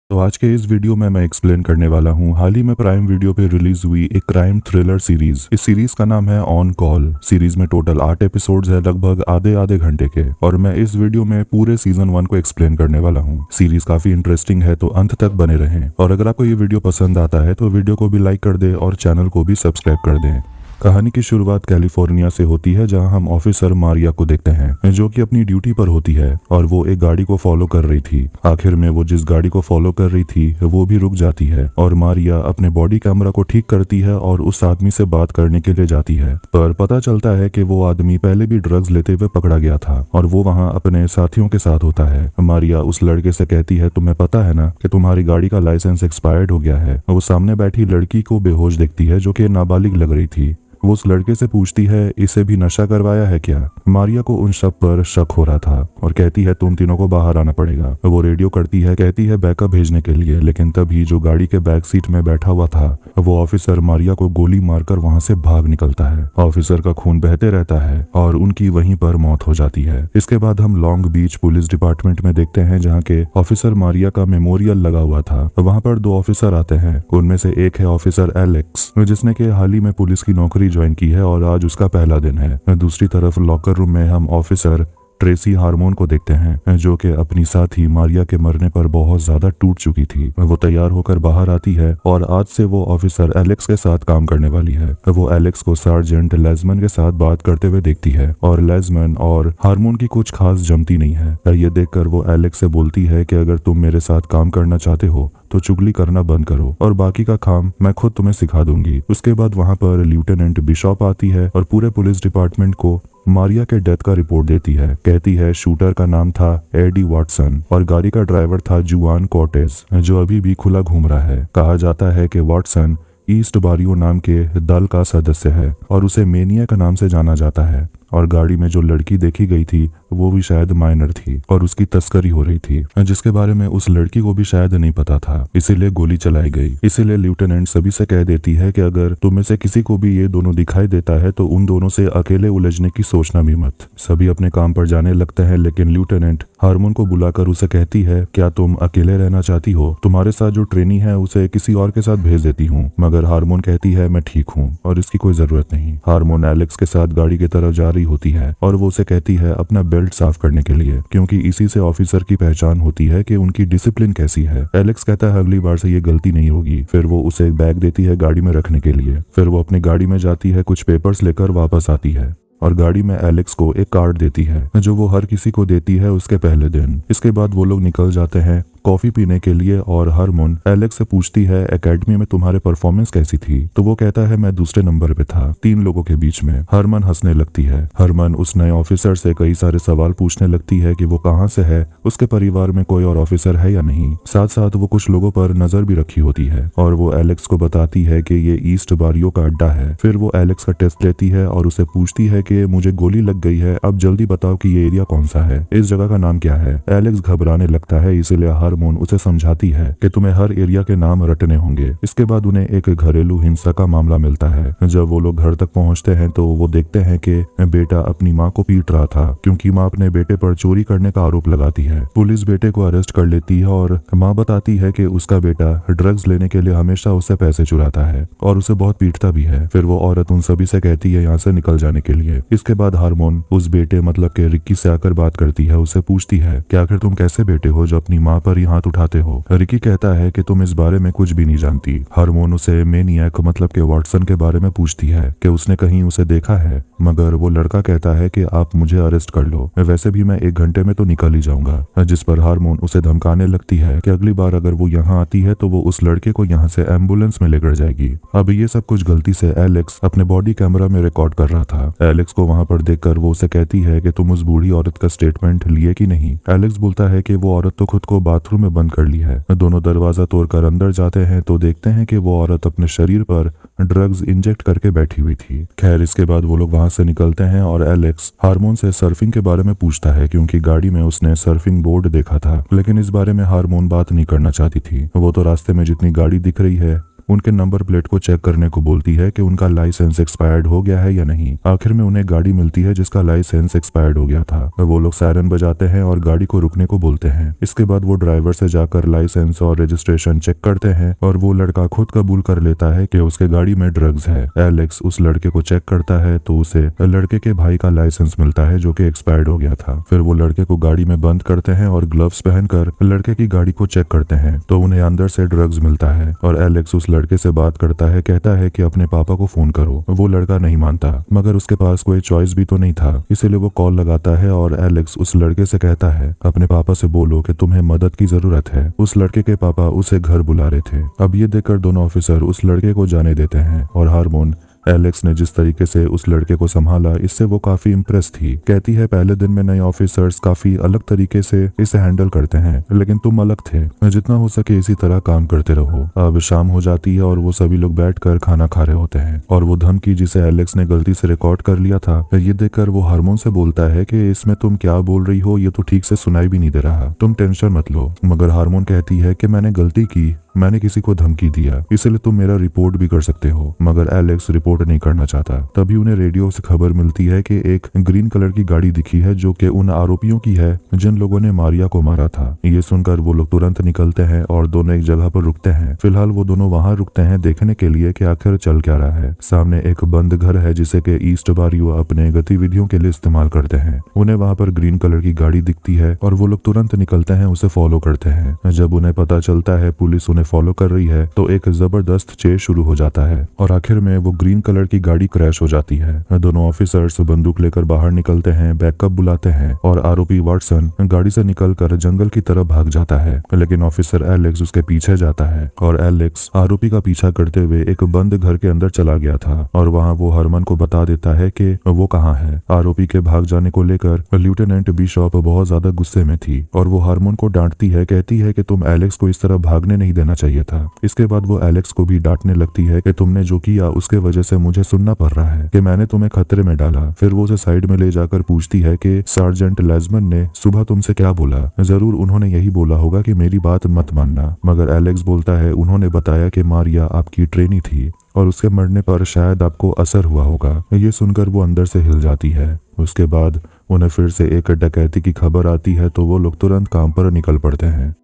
तो आज के इस वीडियो में मैं एक्सप्लेन करने वाला हूँ हाल ही में प्राइम वीडियो पे रिलीज हुई एक क्राइम थ्रिलर सीरीज। इस सीरीज का नाम है ऑन कॉल। सीरीज में टोटल 8 एपिसोड्स है, लगभग आधे आधे घंटे के, और मैं इस वीडियो में पूरे सीजन 1 को एक्सप्लेन करने वाला हूँ। सीरीज काफी इंटरेस्टिंग है, तो अंत तक बने रहें। और अगर आपको ये वीडियो पसंद आता है तो वीडियो को भी लाइक कर दे और चैनल को भी सब्सक्राइब कर दें। कहानी की शुरुआत कैलिफोर्निया से होती है, जहां हम ऑफिसर मारिया को देखते हैं जो कि अपनी ड्यूटी पर होती है और वो एक गाड़ी को फॉलो कर रही थी। आखिर में वो जिस गाड़ी को फॉलो कर रही थी वो भी रुक जाती है और मारिया अपने बॉडी कैमरा को ठीक करती है और उस आदमी से बात करने के लिए जाती है। पर पता चलता है कि वो आदमी पहले भी ड्रग्स लेते हुए पकड़ा गया था और वो वहाँ अपने साथियों के साथ होता है। मारिया उस लड़के से कहती है, तुम्हें पता है ना कि तुम्हारी गाड़ी का लाइसेंस एक्सपायर्ड हो गया है। वो सामने बैठी लड़की को बेहोश देखती है जो कि नाबालिग लग रही थी। वो उस लड़के से पूछती है, इसे भी नशा करवाया है क्या? मारिया को उन सब पर शक हो रहा था और कहती है, तुम तीनों को बाहर आना पड़ेगा। वो रेडियो करती है, कहती है बैकअप भेजने के लिए, लेकिन तभी जो गाड़ी के बैक सीट में बैठा हुआ था वो ऑफिसर मारिया को गोली मारकर वहां से भाग निकलता है। ऑफिसर का खून बहते रहता है और उनकी वहीं पर मौत हो जाती है। इसके बाद हम लॉन्ग बीच पुलिस डिपार्टमेंट में देखते हैं, जहाँ के ऑफिसर मारिया का मेमोरियल लगा हुआ था। वहाँ पर 2 ऑफिसर आते हैं। उनमें से एक है ऑफिसर एलेक्स, जिसने के हाल ही में पुलिस की नौकरी ज्वाइन की है और आज उसका पहला दिन है। दूसरी तरफ लॉकर रूम में हम ऑफिसर ट्रेसी हार्मोन को देखते हैं, जो कि अपनी साथी मारिया के मरने पर बहुत ज्यादा टूट चुकी थी। वो तैयार होकर बाहर आती है और आज से वो ऑफिसर एलेक्स के साथ काम करने वाली है। वो एलेक्स को सार्जेंट लेजमन के साथ बात करते हुए देखती है और लेजमन और हार्मोन की कुछ खास जमती नहीं है। ये देखकर वो एलेक्स से बोलती है कि अगर तुम मेरे साथ काम करना चाहते हो तो चुगली करना बंद करो और बाकी का काम मैं खुद तुम्हें सिखा दूंगी। उसके बाद वहाँ पर लेफ्टिनेंट बिशॉप आती है और पूरे पुलिस डिपार्टमेंट को मारिया के डेथ का रिपोर्ट देती है। कहती है शूटर का नाम था एडी वाटसन और गाड़ी का ड्राइवर था जुआन कॉर्टेज, जो अभी भी खुला घूम रहा है। कहा जाता है कि वाटसन ईस्ट बारियो नाम के दल का सदस्य है और उसे मेनिया का नाम से जाना जाता है। और गाड़ी में जो लड़की देखी गई थी वो भी शायद माइनर थी और उसकी तस्करी हो रही थी, जिसके बारे में उस लड़की को भी शायद नहीं पता था, इसीलिए गोली चलाई गई। इसीलिए लेफ्टिनेंट सभी से कह देती है कि अगर तुम में से किसी को भी ये दोनों दिखाई देता है तो उन दोनों से अकेले उलझने की सोचना भी मत। सभी अपने काम पर जाने लगते हैं, लेकिन लेफ्टिनेंट हार्मोन को बुलाकर उसे कहती है, क्या तुम अकेले रहना चाहती हो? तुम्हारे साथ जो ट्रेनी है उसे किसी और के साथ भेज देती हूँ। मगर हार्मोन कहती है, मैं ठीक हूँ और इसकी कोई जरूरत नहीं। हार्मोन एलेक्स के साथ गाड़ी की तरफ जा रही होती है और वो उसे कहती है अपना बेल्ट साफ करने के लिए, क्योंकि इसी से ऑफिसर की पहचान होती है कि उनकी डिसिप्लिन कैसी है। एलेक्स कहता है अगली बार से ये गलती नहीं होगी। फिर वो उसे एक बैग देती है गाड़ी में रखने के लिए। फिर वो अपनी गाड़ी में जाती है, कुछ पेपर्स लेकर वापस आती है और गाड़ी में एलेक्स को एक कार्ड देती है जो वो हर किसी को देती है उसके पहले दिन। इसके बाद वो लोग निकल जाते हैं कॉफी पीने के लिए और हार्मोन एलेक्स से पूछती है, एकेडमी में तुम्हारे परफॉर्मेंस कैसी थी? तो वो कहता है, मैं दूसरे नंबर पे था 3 लोगों के बीच में। हरमन हंसने लगती है। हरमन उस नए ऑफिसर से कई सारे सवाल पूछने लगती है कि वो कहाँ से है, उसके परिवार में कोई और ऑफिसर है या नहीं। साथ साथ वो कुछ लोगों पर नजर भी रखी होती है और वो एलेक्स को बताती है कि ये ईस्ट बारियो का अड्डा है। फिर वो एलेक्स का टेस्ट लेती है और उसे पूछती है कि मुझे गोली लग गई है, अब जल्दी बताओ कि ये एरिया कौन सा है, इस जगह का नाम क्या है। एलेक्स घबराने लगता है, इसीलिए हार्मोन उसे समझाती है कि तुम्हें हर एरिया के नाम रटने होंगे। इसके बाद उन्हें एक घरेलू हिंसा का मामला मिलता है। जब वो लोग घर तक पहुंचते हैं तो वो देखते हैं कि बेटा अपनी माँ को पीट रहा था, क्योंकि माँ अपने बेटे पर चोरी करने का आरोप लगाती है। पुलिस बेटे को अरेस्ट कर लेती है और माँ बताती है कि उसका बेटा ड्रग्स लेने के लिए हमेशा उससे पैसे चुराता है और उसे बहुत पीटता भी है। फिर वो औरत उन सभी से कहती है यहाँ से निकल जाने के लिए। इसके बाद हार्मोन उस बेटे मतलब के रिक्की से आकर बात करती है। उससे पूछती है कि आखिर तुम कैसे बेटे हो जो अपनी माँ पर ही हाथ उठाते हो? रिकी कहता है कि तुम इस बारे में कुछ भी नहीं जानती। हार्मोन उसे मेनियक मतलब के वाटसन के बारे में पूछती है कि उसने कहीं उसे देखा है, मगर वो लड़का कहता है कि आप मुझे अरेस्ट कर लो, वैसे भी मैं 1 घंटे में तो निकल ही जाऊंगा। जिस पर हार्मोन उसे धमकाने लगती है कि अगली बार अगर वो यहाँ आती है तो वो उस लड़के को यहाँ से एम्बुलेंस में लेकर जाएगी। अब ये सब कुछ गलती से एलेक्स अपने बॉडी कैमरा में रिकॉर्ड कर रहा था। एलेक्स को वहाँ पर देखकर वो उसे कहती है कि तुम उस बूढ़ी औरत का स्टेटमेंट लिए कि नहीं। एलेक्स बोलता है कि वो औरत तो खुद को बाथरूम में बंद कर ली है। दोनों दरवाजा तोड़कर अंदर जाते हैं तो देखते हैं कि वो औरत अपने शरीर पर ड्रग्स इंजेक्ट करके बैठी हुई थी। खैर, इसके बाद वो लोग वहां से निकलते हैं और एलेक्स हार्मोन से सर्फिंग के बारे में पूछता है, क्योंकि गाड़ी में उसने सर्फिंग बोर्ड देखा था, लेकिन इस बारे में हार्मोन बात नहीं करना चाहती थी। वो तो रास्ते में जितनी गाड़ी दिख रही है उनके नंबर प्लेट को चेक करने को बोलती है कि उनका लाइसेंस एक्सपायर्ड हो गया है या नहीं। आखिर में उन्हें गाड़ी मिलती है जिसका लाइसेंस एक्सपायर्ड हो गया था। वो लोग सायरन बजाते हैं और गाड़ी को रुकने को बोलते हैं। इसके बाद वो ड्राइवर से जाकर लाइसेंस और रजिस्ट्रेशन चेक करते हैं और वो लड़का खुद कबूल कर लेता है कि उसके गाड़ी में ड्रग्स है। एलेक्स उस लड़के को चेक करता है तो उसे लड़के के भाई का लाइसेंस मिलता है जो कि एक्सपायर्ड हो गया था। फिर वो लड़के को गाड़ी में बंद करते हैं और ग्लव्स पहनकर लड़के की गाड़ी को चेक करते हैं तो उन्हें अंदर से ड्रग्स मिलता है और एलेक्स उस लड़के से बात करता है, कहता है कि अपने पापा को फोन करो। वो लड़का नहीं मानता मगर उसके पास कोई चॉइस भी तो नहीं था, इसीलिए वो कॉल लगाता है और एलेक्स उस लड़के से कहता है अपने पापा से बोलो कि तुम्हें मदद की जरूरत है। उस लड़के के पापा उसे घर बुला रहे थे। अब ये देखकर दोनों ऑफिसर उस लड़के को जाने देते हैं और हार्मोन एलेक्स ने जिस तरीके से उस लड़के को संभाला इससे वो काफी इम्प्रेस थी। कहती है पहले दिन में नए ऑफिसर्स काफी अलग तरीके से इसे हैंडल करते हैं लेकिन तुम अलग थे। जितना हो सके इसी तरह काम करते रहो। अब शाम हो जाती है और वो सभी लोग बैठकर खाना खा रहे होते हैं और वो धमकी जिसे एलेक्स ने गलती से रिकॉर्ड कर लिया था ये देखकर वो हार्मोन से बोलता है कि इसमें तुम क्या बोल रही हो, ये तो ठीक से सुनाई भी नहीं दे रहा, तुम टेंशन मत लो। मगर हार्मोन कहती है कि मैंने गलती की, मैंने किसी को धमकी दिया, इसलिए तुम मेरा रिपोर्ट भी कर सकते हो। मगर एलेक्स रिपोर्ट नहीं करना चाहता। तभी उन्हें रेडियो से खबर मिलती है कि एक ग्रीन कलर की गाड़ी दिखी है जो कि उन आरोपियों की है जिन लोगों ने मारिया को मारा था। ये सुनकर वो लोग तुरंत निकलते हैं और दोनों एक जगह पर रुकते हैं। फिलहाल वो दोनों वहां रुकते हैं देखने के लिए कि आखिर चल क्या रहा है। सामने एक बंद घर है जिसे के ईस्ट बारियो अपने गतिविधियों के लिए इस्तेमाल करते हैं। उन्हें वहां पर ग्रीन कलर की गाड़ी दिखती है और वो लोग तुरंत निकलते हैं, उसे फॉलो करते हैं। जब उन्हें पता चलता है पुलिस उन्हें फॉलो कर रही है तो एक जबरदस्त चेस शुरू हो जाता है और आखिर में वो ग्रीन कलर की गाड़ी क्रैश हो जाती है। दोनों ऑफिसर्स बंदूक लेकर बाहर निकलते हैं, बैकअप बुलाते हैं और आरोपी वाटसन गाड़ी से निकलकर जंगल की तरफ भाग जाता है। लेकिन ऑफिसर एलेक्स उसके पीछे जाता है और एलेक्स आरोपी का पीछा करते हुए एक बंद घर के अंदर चला गया था और वहाँ वो हरमन को बता देता है कि वो कहाँ है। आरोपी के भाग जाने को लेकर लेफ्टिनेंट बिशॉप बहुत ज्यादा गुस्से में थी और वो हार्मोन को डांटती है, कहती है कि तुम एलेक्स को इस तरह भागने नहीं देना चाहिए था। इसके बाद वो एलेक्स को भी डांटने लगती है कि तुमने जो किया उसके वजह से मुझे सुनना पड़ रहा है कि मैंने तुम्हें खतरे में डाला। फिर वो उसे साइड में ले जाकर पूछती है कि सार्जेंट लेजमन ने सुबह तुमसे क्या बोला? जरूर उन्होंने यही बोला होगा कि मेरी बात मत मानना। मगर एलेक्स बोलता है उन्होंने बताया कि मारिया आपकी ट्रेनी थी और उसके मरने पर शायद आपको असर हुआ होगा। ये सुनकर वो अंदर से हिल जाती है। उसके बाद उन्हें फिर से एक डकैती की खबर आती है तो वो लोग तुरंत काम पर निकल पड़ते हैं।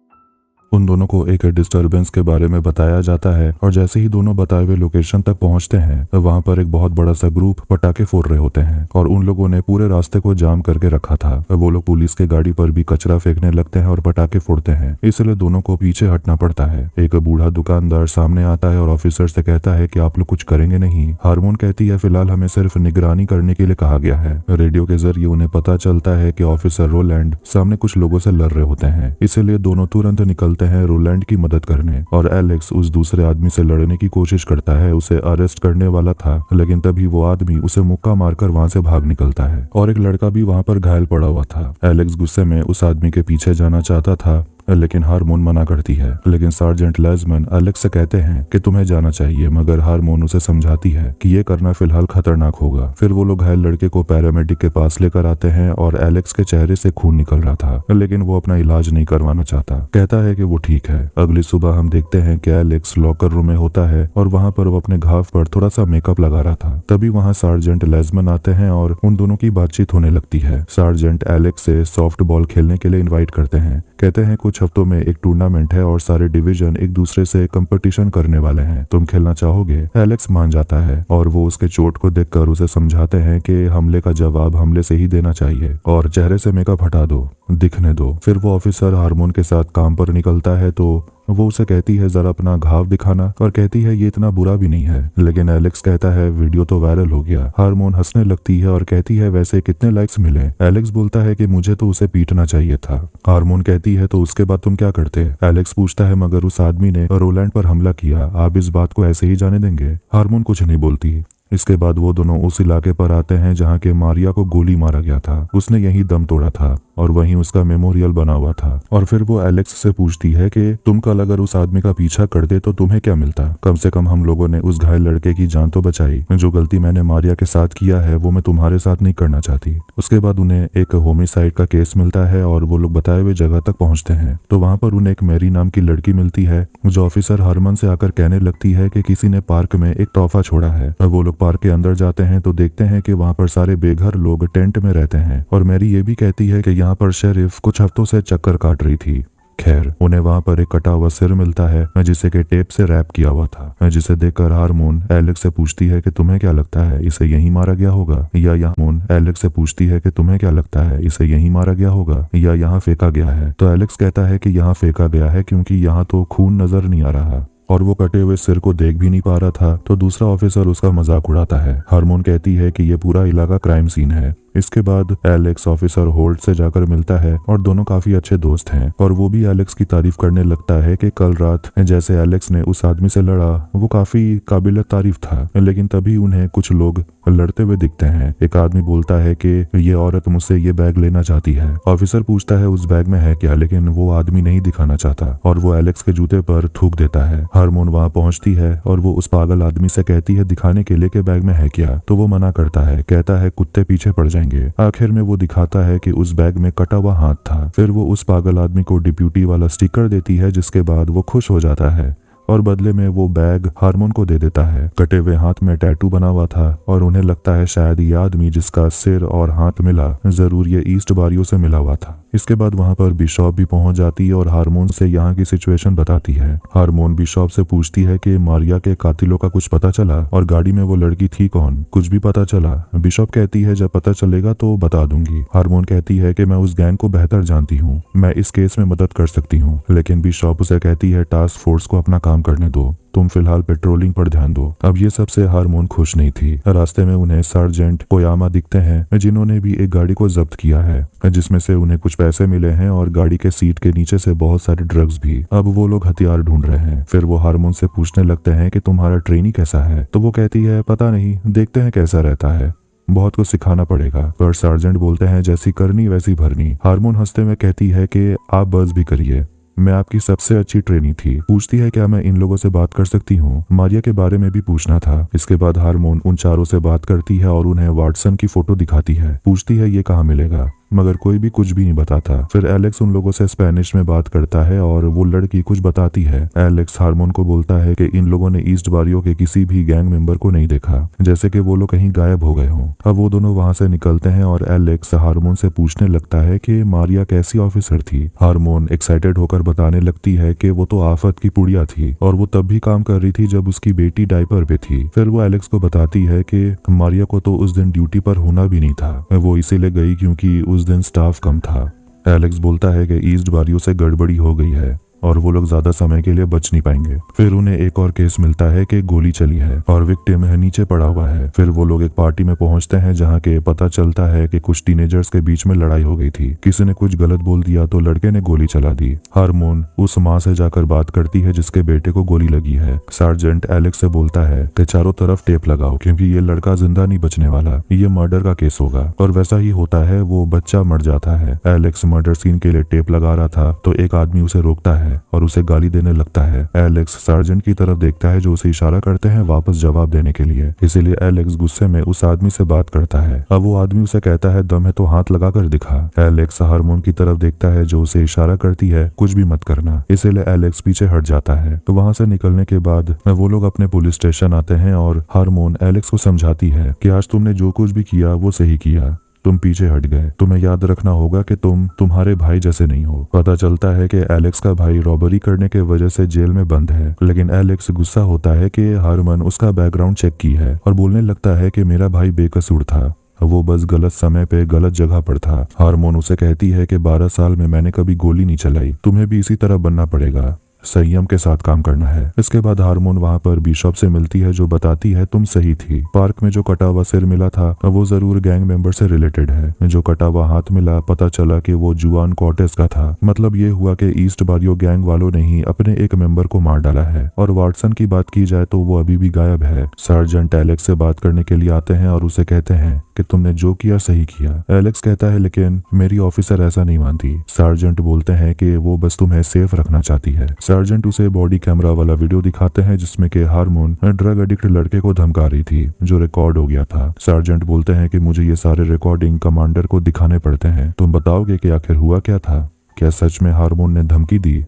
उन दोनों को एक डिस्टरबेंस के बारे में बताया जाता है और जैसे ही दोनों बताए हुए लोकेशन तक पहुंचते हैं वहां पर एक बहुत बड़ा सा ग्रुप पटाखे फोड़ रहे होते हैं और उन लोगों ने पूरे रास्ते को जाम करके रखा था। वो लोग पुलिस के गाड़ी पर भी कचरा फेंकने लगते हैं और पटाखे फोड़ते हैं, इसलिए दोनों को पीछे हटना पड़ता है। एक बूढ़ा दुकानदार सामने आता है और ऑफिसर से कहता है कि आप लोग कुछ करेंगे नहीं? हार्मोन कहती है फिलहाल हमें सिर्फ निगरानी करने के लिए कहा गया है। रेडियो के जरिए उन्हें पता चलता है कि ऑफिसर रोलैंड सामने कुछ लोगों से लड़ रहे होते हैं, इसीलिए दोनों तुरंत निकलते हैं रोलैंड की मदद करने और एलेक्स उस दूसरे आदमी से लड़ने की कोशिश करता है। उसे अरेस्ट करने वाला था लेकिन तभी वो आदमी उसे मुक्का मारकर वहां से भाग निकलता है और एक लड़का भी वहां पर घायल पड़ा हुआ था। एलेक्स गुस्से में उस आदमी के पीछे जाना चाहता था लेकिन हार्मोन मना करती है। लेकिन सार्जेंट लेजमन एलेक्स से कहते हैं कि तुम्हें जाना चाहिए, मगर हार्मोन उसे समझाती है कि ये करना फिलहाल खतरनाक होगा। फिर वो लोग घायल लड़के को पैरामेडिक के पास लेकर आते हैं और एलेक्स के चेहरे से खून निकल रहा था लेकिन वो अपना इलाज नहीं करवाना चाहता, कहता है कि वो ठीक है। अगली सुबह हम देखते हैं कि एलेक्स लॉकर रूम में होता है और वहाँ पर वो अपने घाव पर थोड़ा सा मेकअप लगा रहा था। तभी वहाँ सार्जेंट लेजमन आते हैं और उन दोनों की बातचीत होने लगती है। सार्जेंट एलेक्स से सॉफ्ट बॉल खेलने के लिए इन्वाइट करते हैं, कहते हैं कुछ हफ्तों में एक टूर्नामेंट है और सारे डिवीजन एक दूसरे से कंपटीशन करने वाले हैं, तुम खेलना चाहोगे? एलेक्स मान जाता है और वो उसके चोट को देखकर उसे समझाते हैं कि हमले का जवाब हमले से ही देना चाहिए और चेहरे से मेकअप हटा दो, दिखने दो। फिर वो ऑफिसर हार्मोन के साथ काम पर निकलता है तो वो उसे कहती है जरा अपना घाव दिखाना और कहती है ये इतना बुरा भी नहीं है। लेकिन एलेक्स कहता है वीडियो तो वायरल हो गया। हार्मोन हंसने लगती है और कहती है वैसे कितने लाइक्स मिले? एलेक्स बोलता है कि मुझे तो उसे पीटना चाहिए था। हार्मोन कहती है तो उसके बाद तुम क्या करते? एलेक्स पूछता है मगर उस आदमी ने रोलैंड पर हमला किया, आप इस बात को ऐसे ही जाने देंगे? हार्मोन कुछ नहीं बोलती। इसके बाद वो दोनों उस इलाके पर आते हैं जहाँ के मारिया को गोली मारा गया था। उसने यही दम तोड़ा था और वहीं उसका मेमोरियल बना हुआ था। और फिर वो एलेक्स से पूछती है कि तुम कल अगर उस आदमी का पीछा करते तो तुम्हें क्या मिलता? कम से कम हम लोगों ने उस घायल लड़के की जान तो बचाई। जो गलती मैंने मारिया के साथ किया है वो मैं तुम्हारे साथ नहीं करना चाहती। उसके बाद उन्हें एक होमिसाइड का केस मिलता है और वो लोग बताए हुए जगह तक पहुंचते हैं। तो वहां पर उन्हें एक मैरी नाम की लड़की मिलती है जो ऑफिसर हरमन से आकर कहने लगती है कि किसी ने पार्क में एक तोहफा छोड़ा है। और वो लोग पार्क के अंदर जाते हैं तो देखते हैं कि वहां पर सारे बेघर लोग टेंट में रहते हैं। और मैरी ये भी कहती है कि यहाँ पर शेरिफ कुछ हफ्तों से चक्कर काट रही थी। खैर, उन्हें वहां पर एक कटा हुआ सिर मिलता है जिसे के टेप से रैप किया हुआ था, जिसे देखकर हारमोन एलेक्स से पूछती है कि तुम्हें क्या लगता है इसे यहीं मारा गया होगा या यहाँ एलेक्स से पूछती है कि तुम्हें क्या लगता है इसे यहीं मारा गया होगा या यहाँ फेंका गया है। तो एलेक्स कहता है कि यहाँ फेंका गया है क्योंकि यहाँ तो खून नजर नहीं आ रहा और वो कटे हुए सिर को देख भी नहीं पा रहा था। तो दूसरा ऑफिसर उसका मजाक उड़ाता है। हारमोन कहती है कि ये पूरा इलाका क्राइम सीन है। इसके बाद एलेक्स ऑफिसर होल्ट से जाकर मिलता है और दोनों काफी अच्छे दोस्त हैं और वो भी एलेक्स की तारीफ करने लगता है कि कल रात जैसे एलेक्स ने उस आदमी से लड़ा वो काफी काबिल तारीफ था। लेकिन तभी उन्हें कुछ लोग लड़ते हुए दिखते हैं। एक आदमी बोलता है कि ये औरत मुझसे ये बैग लेना चाहती है। ऑफिसर पूछता है उस बैग में है क्या, लेकिन वो आदमी नहीं दिखाना चाहता और वो एलेक्स के जूते पर थूक देता है। हारमोन वहाँ पहुंचती है और वो उस पागल आदमी से कहती है दिखाने के लिए कि बैग में है क्या। तो वो मना करता है, कहता है कुत्ते पीछे पड़ जाएंगे। आखिर में वो दिखाता है कि उस बैग में कटा हुआ हाथ था। फिर वो उस पागल आदमी को डिप्यूटी वाला स्टिकर देती है जिसके बाद वो खुश हो जाता है और बदले में वो बैग हारमोन को दे देता है। कटे हुए हाथ में टैटू बना हुआ था और उन्हें लगता है शायद ये आदमी जिसका सिर और हाथ मिला जरूर ये ईस्ट बारियों से मिला हुआ था। इसके बाद वहां पर बिशॉप भी पहुंच जाती है और हारमोन से यहाँ की सिचुएशन बताती है। हारमोन बिशॉप से पूछती है कि मारिया के कातिलों का कुछ पता चला और गाड़ी में वो लड़की थी कौन, कुछ भी पता चला? बिशॉप कहती है जब पता चलेगा तो बता दूंगी। हारमोन कहती है कि मैं उस गैंग को बेहतर जानती हूँ, मैं इस केस में मदद कर सकती हूँ। लेकिन बिशॉप उसे कहती है टास्क फोर्स को अपना काम करने दो, तुम फिलहाल पेट्रोलिंग पर ध्यान दो। अब ये सबसे हारमोन खुश नहीं थी। रास्ते में उन्हें सार्जेंट कोयामा दिखते हैं जिन्होंने भी एक गाड़ी को जब्त किया है जिसमें से उन्हें कुछ पैसे मिले हैं और गाड़ी के सीट के नीचे से बहुत सारे ड्रग्स भी। अब वो लोग हथियार ढूंढ रहे हैं। फिर वो हारमोन से पूछने लगते हैं कि तुम्हारा ट्रेनी कैसा है? तो वो कहती है पता नहीं, देखते हैं कैसा रहता है, बहुत कुछ सिखाना पड़ेगा। पर सार्जेंट बोलते हैं जैसी करनी वैसी भरनी। हारमोन हंसते में कहती है कि आप बस भी करिए, मैं आपकी सबसे अच्छी ट्रेनी थी। पूछती है क्या मैं इन लोगों से बात कर सकती हूँ? मारिया के बारे में भी पूछना था। इसके बाद हारमोन उन चारों से बात करती है और उन्हें वाटसन की फोटो दिखाती है। पूछती है ये कहाँ मिलेगा, मगर कोई भी कुछ भी नहीं बताता। फिर एलेक्स उन लोगों से स्पेनिश में बात करता है और वो लड़की कुछ बताती है। एलेक्स हारमोन को बोलता है कि इन लोगों ने ईस्ट बारियों के किसी भी गैंग मेंबर को नहीं देखा, जैसे कि वो लोग कहीं गायब हो गए हों। अब वो दोनों वहां से निकलते हैं और एलेक्स हारमोन से पूछने लगता है कि मारिया कैसी ऑफिसर थी। हारमोन एक्साइटेड होकर बताने लगती है कि वो तो आफत की पुड़िया थी और वो तब भी काम कर रही थी जब उसकी बेटी डायपर पे थी। फिर वो एलेक्स को बताती है कि मारिया को तो उस दिन ड्यूटी पर होना भी नहीं था, वो इसीलिए गई क्योंकि उस दिन स्टाफ कम था। एलेक्स बोलता है कि ईस्ट बारियों से गड़बड़ी हो गई है और वो लोग ज्यादा समय के लिए बच नहीं पाएंगे। फिर उन्हें एक और केस मिलता है कि गोली चली है और विक्टिम नीचे पड़ा हुआ है। फिर वो लोग एक पार्टी में पहुंचते हैं जहां के पता चलता है कि कुछ टीनेजर्स के बीच में लड़ाई हो गई थी। किसी ने कुछ गलत बोल दिया तो लड़के ने गोली चला दी। हारमोन उस माँ से जाकर बात करती है जिसके बेटे को गोली लगी है। सार्जेंट एलेक्स से बोलता है कि चारों तरफ टेप लगाओ क्योंकि ये लड़का जिंदा नहीं बचने वाला, ये मर्डर का केस होगा। और वैसा ही होता है, वो बच्चा मर जाता है। एलेक्स मर्डर सीन के लिए टेप लगा रहा था तो एक आदमी उसे रोकता है और उसे गाली देने लगता है। एलेक्स सार्जेंट की तरफ देखता है जो उसे इशारा करते हैं वापस जवाब देने के लिए। इसीलिए एलेक्स गुस्से में उस आदमी से बात करता है। अब वो आदमी उसे कहता है दम है तो हाथ लगा कर दिखा। एलेक्स हारमोन की तरफ देखता है जो उसे इशारा करती है कुछ भी मत करना। इसीलिए एलेक्स पीछे हट जाता है। तो वहां से निकलने के बाद वो लोग अपने पुलिस स्टेशन आते हैं और हारमोन एलेक्स को समझाती है कि आज तुमने जो कुछ भी किया वो सही किया, तुम पीछे हट गए। तुम्हें याद रखना होगा कि तुम तुम्हारे भाई जैसे नहीं हो। पता चलता है कि एलेक्स का भाई रॉबरी करने के वजह से जेल में बंद है, लेकिन एलेक्स गुस्सा होता है कि हारमन उसका बैकग्राउंड चेक की है और बोलने लगता है कि मेरा भाई बेकसूर था, वो बस गलत समय पे गलत जगह पर था। हारमोन उसे कहती है कि 12 साल में मैंने कभी गोली नहीं चलाई, तुम्हें भी इसी तरह बनना पड़ेगा। संयम के साथ काम करना है। इसके बाद हारमोन वहाँ पर बिशप से मिलती है जो बताती है तुम सही थी, पार्क में जो कटा हुआ सिर मिला था वो जरूर गैंग मेंबर से रिलेटेड है। जो कटा हुआ हाथ मिला पता चला कि वो जुआन कॉर्टेस का था। मतलब ये हुआ कि ईस्ट बारियो गैंग वालों ने ही अपने एक मेंबर को मार डाला है। और वाटसन की बात की जाए तो वो अभी भी गायब है। सार्जेंट एलेक्स से बात करने के लिए आते हैं और उसे कहते हैं कि तुमने जो किया सही किया। एलेक्स कहता है लेकिन मेरी ऑफिसर ऐसा नहीं मानती। सार्जेंट बोलते हैं कि वो बस तुम्हें सेफ रखना चाहती है। सार्जेंट उसे बॉडी कैमरा वाला वीडियो दिखाते हैं जिसमें कि हारमोन ड्रग एडिक्ट लड़के को धमका रही थी जो रिकॉर्ड हो गया था। सार्जेंट बोलते हैं कि मुझे ये सारे रिकॉर्डिंग कमांडर को दिखाने पड़ते हैं, तुम बताओगे कि आखिर हुआ क्या था, क्या सच में हारमोन ने धमकी दी।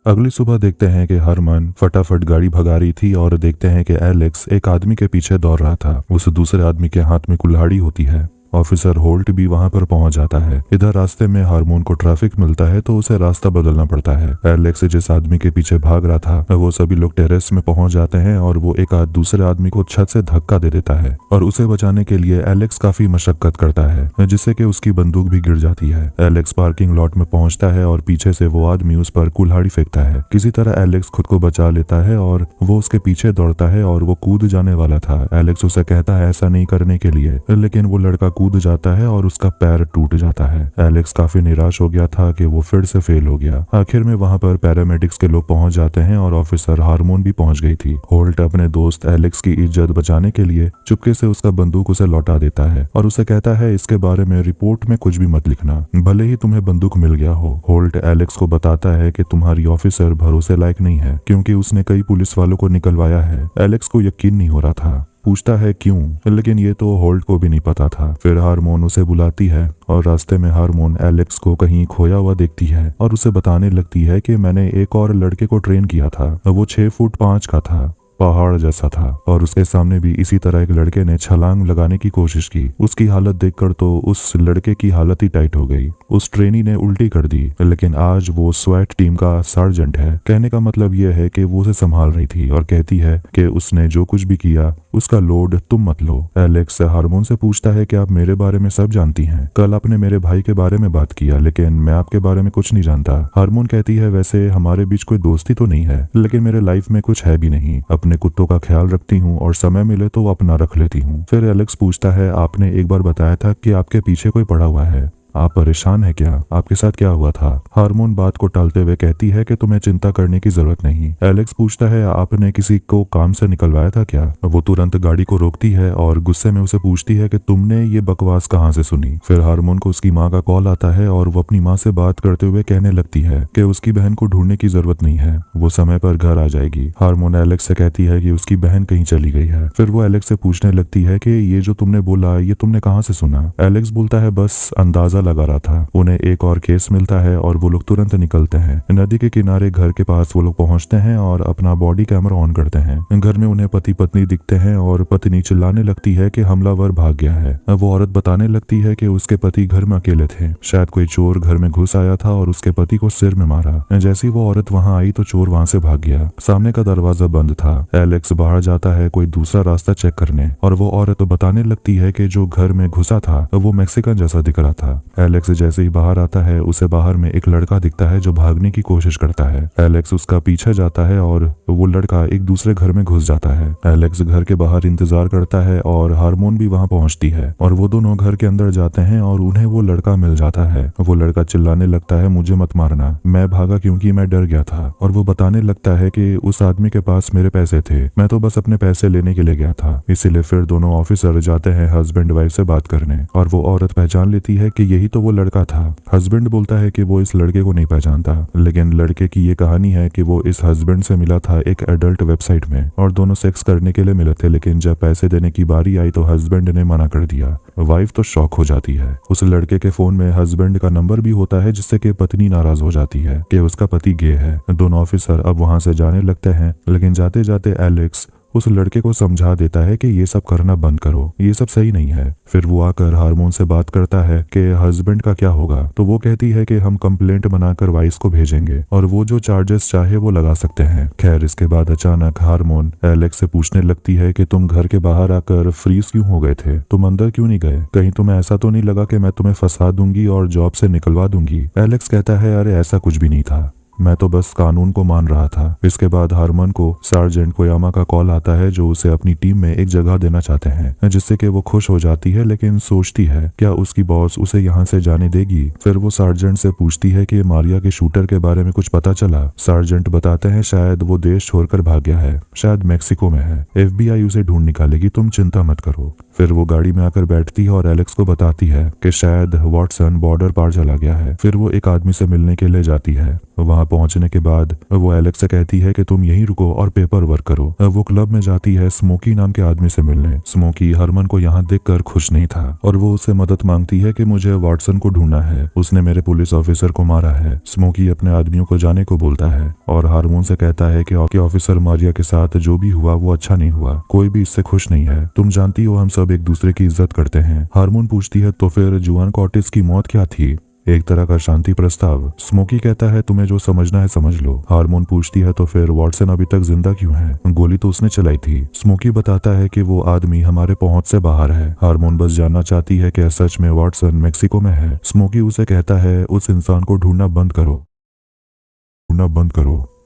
अगली सुबह देखते हैं कि हरमन फटाफट गाड़ी भगा रही थी और देखते हैं कि एलेक्स एक आदमी के पीछे दौड़ रहा था। उस दूसरे आदमी के हाथ में कुल्हाड़ी होती है। ऑफिसर होल्ट भी वहां पर पहुंच जाता है। इधर रास्ते में हारमोन को ट्रैफिक मिलता है तो उसे रास्ता बदलना पड़ता है। एलेक्स जिस आदमी के पीछे भाग रहा था वो सभी लोग टेरेस में पहुंच जाते हैं और वो एक दूसरे आदमी को छत से धक्का दे देता है और उसे बचाने के लिए एलेक्स काफी मशक्कत करता है जिससे कि उसकी बंदूक भी गिर जाती है। एलेक्स पार्किंग लॉट में पहुंचता है और पीछे से वो आदमी उस पर कुल्हाड़ी फेंकता है। किसी तरह एलेक्स खुद को बचा लेता है और वो उसके पीछे दौड़ता है और वो कूद जाने वाला था। एलेक्स उसे कहता है ऐसा नहीं करने के लिए, लेकिन वो लड़का कूद जाता है और उसका पैर टूट जाता है। एलेक्स काफी निराश हो गया था कि वो फिर से फेल हो गया। आखिर में वहां पर पैरामेडिक्स के लोग पहुंच जाते हैं और ऑफिसर हारमोन भी पहुंच गई थी। होल्ट अपने दोस्त एलेक्स की इज्जत बचाने के लिए चुपके से उसका बंदूक उसे लौटा देता है और उसे कहता है इसके बारे में रिपोर्ट में कुछ भी मत लिखना, भले ही तुम्हें बंदूक मिल गया हो। होल्ट एलेक्स को बताता है कि तुम्हारी ऑफिसर भरोसे लायक नहीं है क्योंकि उसने कई पुलिस वालों को निकलवाया है। एलेक्स को यकीन नहीं हो रहा था, पूछता है क्यों, लेकिन ये तो होल्ट को भी नहीं पता था। फिर हारमोन उसे बुलाती है और रास्ते में हारमोन एलेक्स को कहीं खोया हुआ देखती है और उसे बताने लगती है कि मैंने एक और लड़के को ट्रेन किया था, वो 6 फुट 5 का था, पहाड़ जैसा था और उसके सामने भी इसी तरह एक लड़के ने छलांग लगाने की कोशिश की। उसकी हालत देखकर तो उस लड़के की हालत ही टाइट हो गई। उस ट्रेनी ने उल्टी कर दी, लेकिन आज वो स्वैट टीम का सार्जेंट है। कहने का मतलब यह है कि वो उसे संभाल रही थी और कहती है कि उसने जो कुछ भी किया उसका लोड तुम मत लो। एलेक्स हारमोन से पूछता है कि आप मेरे बारे में सब जानती हैं, कल आपने मेरे भाई के बारे में बात किया लेकिन मैं आपके बारे में कुछ नहीं जानता। हारमोन कहती है वैसे हमारे बीच कोई दोस्ती तो नहीं है, लेकिन मेरे लाइफ में कुछ है भी नहीं, अपने कुत्तों का ख्याल रखती हूँ और समय मिले तो अपना रख लेती हूँ। फिर एलेक्स पूछता है आपने एक बार बताया था कि आपके पीछे कोई पड़ा हुआ है, आप परेशान है क्या, आपके साथ क्या हुआ था। हारमोन बात को टालते हुए कहती है कि तुम्हें चिंता करने की जरूरत नहीं। एलेक्स पूछता है आपने किसी को काम से निकलवाया था क्या। वो तुरंत गाड़ी को रोकती है और गुस्से में उसे पूछती है कि तुमने ये बकवास कहाँ से सुनी। फिर हारमोन को उसकी माँ का कॉल आता है और वो अपनी माँ से बात करते हुए कहने लगती है कि उसकी बहन को ढूंढने की जरूरत नहीं है, वो समय पर घर आ जाएगी। हारमोन एलेक्स से कहती है कि उसकी बहन कहीं चली गई है। फिर वो एलेक्स से पूछने लगती है कि ये जो तुमने बोला ये तुमने कहाँ से सुना। एलेक्स बोलता है बस अंदाजा लगा रहा था। उन्हें एक और केस मिलता है और वो लोग तुरंत निकलते हैं। नदी के किनारे घर के पास वो लोग पहुंचते हैं और अपना बॉडी कैमरा ऑन करते हैं। घर में उन्हें पति पत्नी दिखते हैं और पत्नी चिल्लाने लगती है कि हमलावर भाग गया है। वो औरत बताने लगती है कि उसके पति घर में अकेले थे, शायद कोई चोर घर में घुस आया था और उसके पति को सिर में मारा। जैसे ही वो औरत वहां आई तो चोर वहां से भाग गया। सामने का दरवाजा बंद था। एलेक्स बाहर जाता है कोई दूसरा रास्ता चेक करने और वो औरत बताने लगती है कि जो घर में घुसा था वो मैक्सिकन जैसा दिख रहा था। एलेक्स जैसे ही बाहर आता है उसे बाहर में एक लड़का दिखता है जो भागने की कोशिश करता है। एलेक्स उसका पीछे जाता है और वो लड़का एक दूसरे घर में घुस जाता है। एलेक्स घर के बाहर इंतजार करता है और हारमोन भी वहां पहुंचती है और वो दोनों घर के अंदर जाते हैं और उन्हें वो लड़का मिल जाता है। वो लड़का चिल्लाने लगता है मुझे मत मारना, मैं भागा क्योंकि मैं डर गया था। और वो बताने लगता है कि उस आदमी के पास मेरे पैसे थे, मैं तो बस अपने पैसे लेने के लिए गया था। इसीलिए फिर दोनों ऑफिसर जाते हैं हस्बैंड वाइफ से बात करने और वो औरत पहचान लेती है कि यही तो वो लड़का था। हस्बैंड बोलता है कि वो इस लड़के को नहीं पहचानता, लेकिन लड़के की ये कहानी है कि वो इस हस्बैंड से मिला था एक एडल्ट वेबसाइट में और दोनों सेक्स करने के लिए मिले थे, लेकिन जब पैसे देने की बारी आई तो हस्बैंड ने मना कर दिया। वाइफ तो शॉक हो जाती है। उस लड़के के फोन में हस्बैंड का नंबर भी होता है जिससे कि पत्नी नाराज हो जाती है कि उसका पति गे है। दोनों ऑफिसर अब वहां से जाने लगते हैं, लेकिन जाते जाते एलेक्स उस लड़के को समझा देता है कि ये सब करना बंद करो, ये सब सही नहीं है। फिर वो आकर हारमोन से बात करता है कि हस्बैंड का क्या होगा, तो वो कहती है कि हम कंप्लेंट बनाकर वाइस को भेजेंगे और वो जो चार्जेस चाहे वो लगा सकते हैं। खैर इसके बाद अचानक हारमोन एलेक्स से पूछने लगती है कि तुम घर के बाहर आकर फ्रीज क्यों हो गए थे, तुम अंदर क्यों नहीं गए, कहीं तुम्हें ऐसा तो नहीं लगा कि मैं तुम्हें फंसा दूंगी और जॉब से निकलवा दूंगी। एलेक्स कहता है अरे ऐसा कुछ भी नहीं था, मैं तो बस कानून को मान रहा था। इसके बाद हारमन को सार्जेंट कोयामा का कॉल आता है जो उसे अपनी टीम में एक जगह देना चाहते हैं, जिससे कि वो खुश हो जाती है लेकिन सोचती है क्या उसकी बॉस उसे यहाँ से जाने देगी। फिर वो सार्जेंट से पूछती है कि मारिया के शूटर के बारे में कुछ पता चला। सार्जेंट बताते हैं शायद वो देश छोड़कर भाग गया है, शायद मेक्सिको में है। FBI उसे ढूंढ निकालेगी, तुम चिंता मत करो। फिर वो गाड़ी में आकर बैठती है और एलेक्स को बताती है कि शायद वॉटसन बॉर्डर पार चला गया है। फिर वो एक आदमी से मिलने के लिए जाती है। वहां पहुंचने के बाद वो एलेक्स से कहती है कि तुम यहीं रुको और पेपर वर्क करो। वो क्लब में जाती है स्मोकी नाम के आदमी से मिलने। स्मोकी हरमन को यहाँ देखकर खुश नहीं था और वो उससे मदद मांगती है कि मुझे वॉटसन को ढूंढना है, उसने मेरे पुलिस ऑफिसर को मारा है। स्मोकी अपने आदमियों को जाने को बोलता है और हारमोन से कहता है कि ऑफिसर मारिया के साथ जो भी हुआ वो अच्छा नहीं हुआ, कोई भी इससे खुश नहीं है। तुम जानती हो हम सब एक दूसरे की इज्जत करते हैं। हारमोन पूछती है तो फिर जुआन कॉर्टिस की मौत क्या थी? एक तरह का शांति प्रस्ताव। स्मोकी कहता है तुम्हें जो समझना है समझ लो। हारमोन पूछती है तो फिर वॉटसन अभी तक जिंदा क्यों है? गोली तो उसने चलाई थी। स्मोकी बताता है कि वो आदमी हमारे पहुंच से बाहर है। हारमोन बस जानना चाहती है कि सच में वॉटसन मेक्सिको में है। स्मोकी उसे कहता है उस इंसान को ढूंढना बंद करो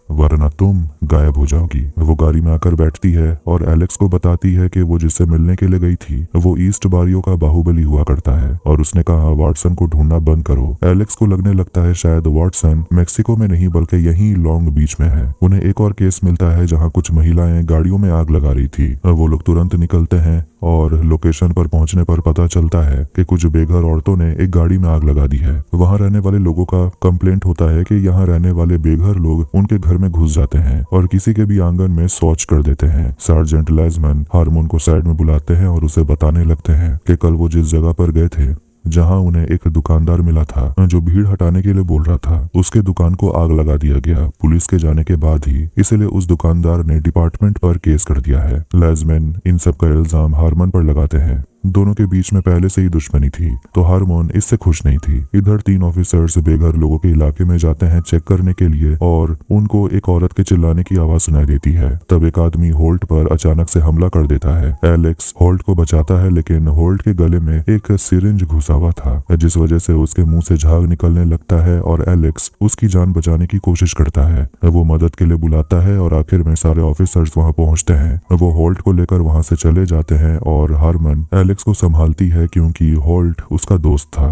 वरना तुम गायब हो जाओगी। वो गाड़ी में आकर बैठती है और एलेक्स को बताती है कि वो जिससे मिलने के लिए गई थी वो ईस्ट बारियो का बाहुबली हुआ करता है और उसने कहा वॉटसन को ढूंढना बंद करो। एलेक्स को लगने लगता है शायद वॉटसन मेक्सिको में नहीं बल्कि यहीं लॉन्ग बीच में है। उन्हें एक और केस मिलता है जहाँ कुछ महिलाएं गाड़ियों में आग लगा रही थी। वो लोग तुरंत निकलते हैं और लोकेशन पर पहुंचने पर पता चलता है कि कुछ बेघर औरतों ने एक गाड़ी में आग लगा दी है। वहां रहने वाले लोगों का कंप्लेंट होता है कि यहाँ रहने वाले बेघर लोग उनके घर में घुस जाते हैं और किसी के भी आंगन में शौच कर देते हैं। सार्जेंट लेजमन हारमोन को साइड में बुलाते हैं और उसे बताने लगते हैं कि कल वो जिस जगह पर गए थे जहां उन्हें एक दुकानदार मिला था जो भीड़ हटाने के लिए बोल रहा था, उसके दुकान को आग लगा दिया गया पुलिस के जाने के बाद ही। इसलिए उस दुकानदार ने डिपार्टमेंट पर केस कर दिया है। लेजमैन इन सब का इल्जाम हारमन पर लगाते हैं। दोनों के बीच में पहले से ही दुश्मनी थी तो हारमोन इससे खुश नहीं थी। इधर 3 ऑफिसर्स बेघर लोगों के इलाके में जाते हैं चेक करने के लिए और उनको एक औरत के चिल्लाने की आवाज सुनाई देती है। तब एक आदमी होल्ट पर अचानक से हमला कर देता है। एलेक्स होल्ट को बचाता है लेकिन होल्ट के गले में एक सिरिंज घुसा हुआ था जिस वजह से उसके मुंह से झाग निकलने लगता है और एलेक्स उसकी जान बचाने की कोशिश करता है। वो मदद के लिए बुलाता है और आखिर में सारे ऑफिसर्स वहां पहुंचते हैं। वो होल्ट को लेकर वहां से चले जाते हैं और हारमन एलेक्स को संभालती है क्योंकि होल्ट उसका दोस्त था।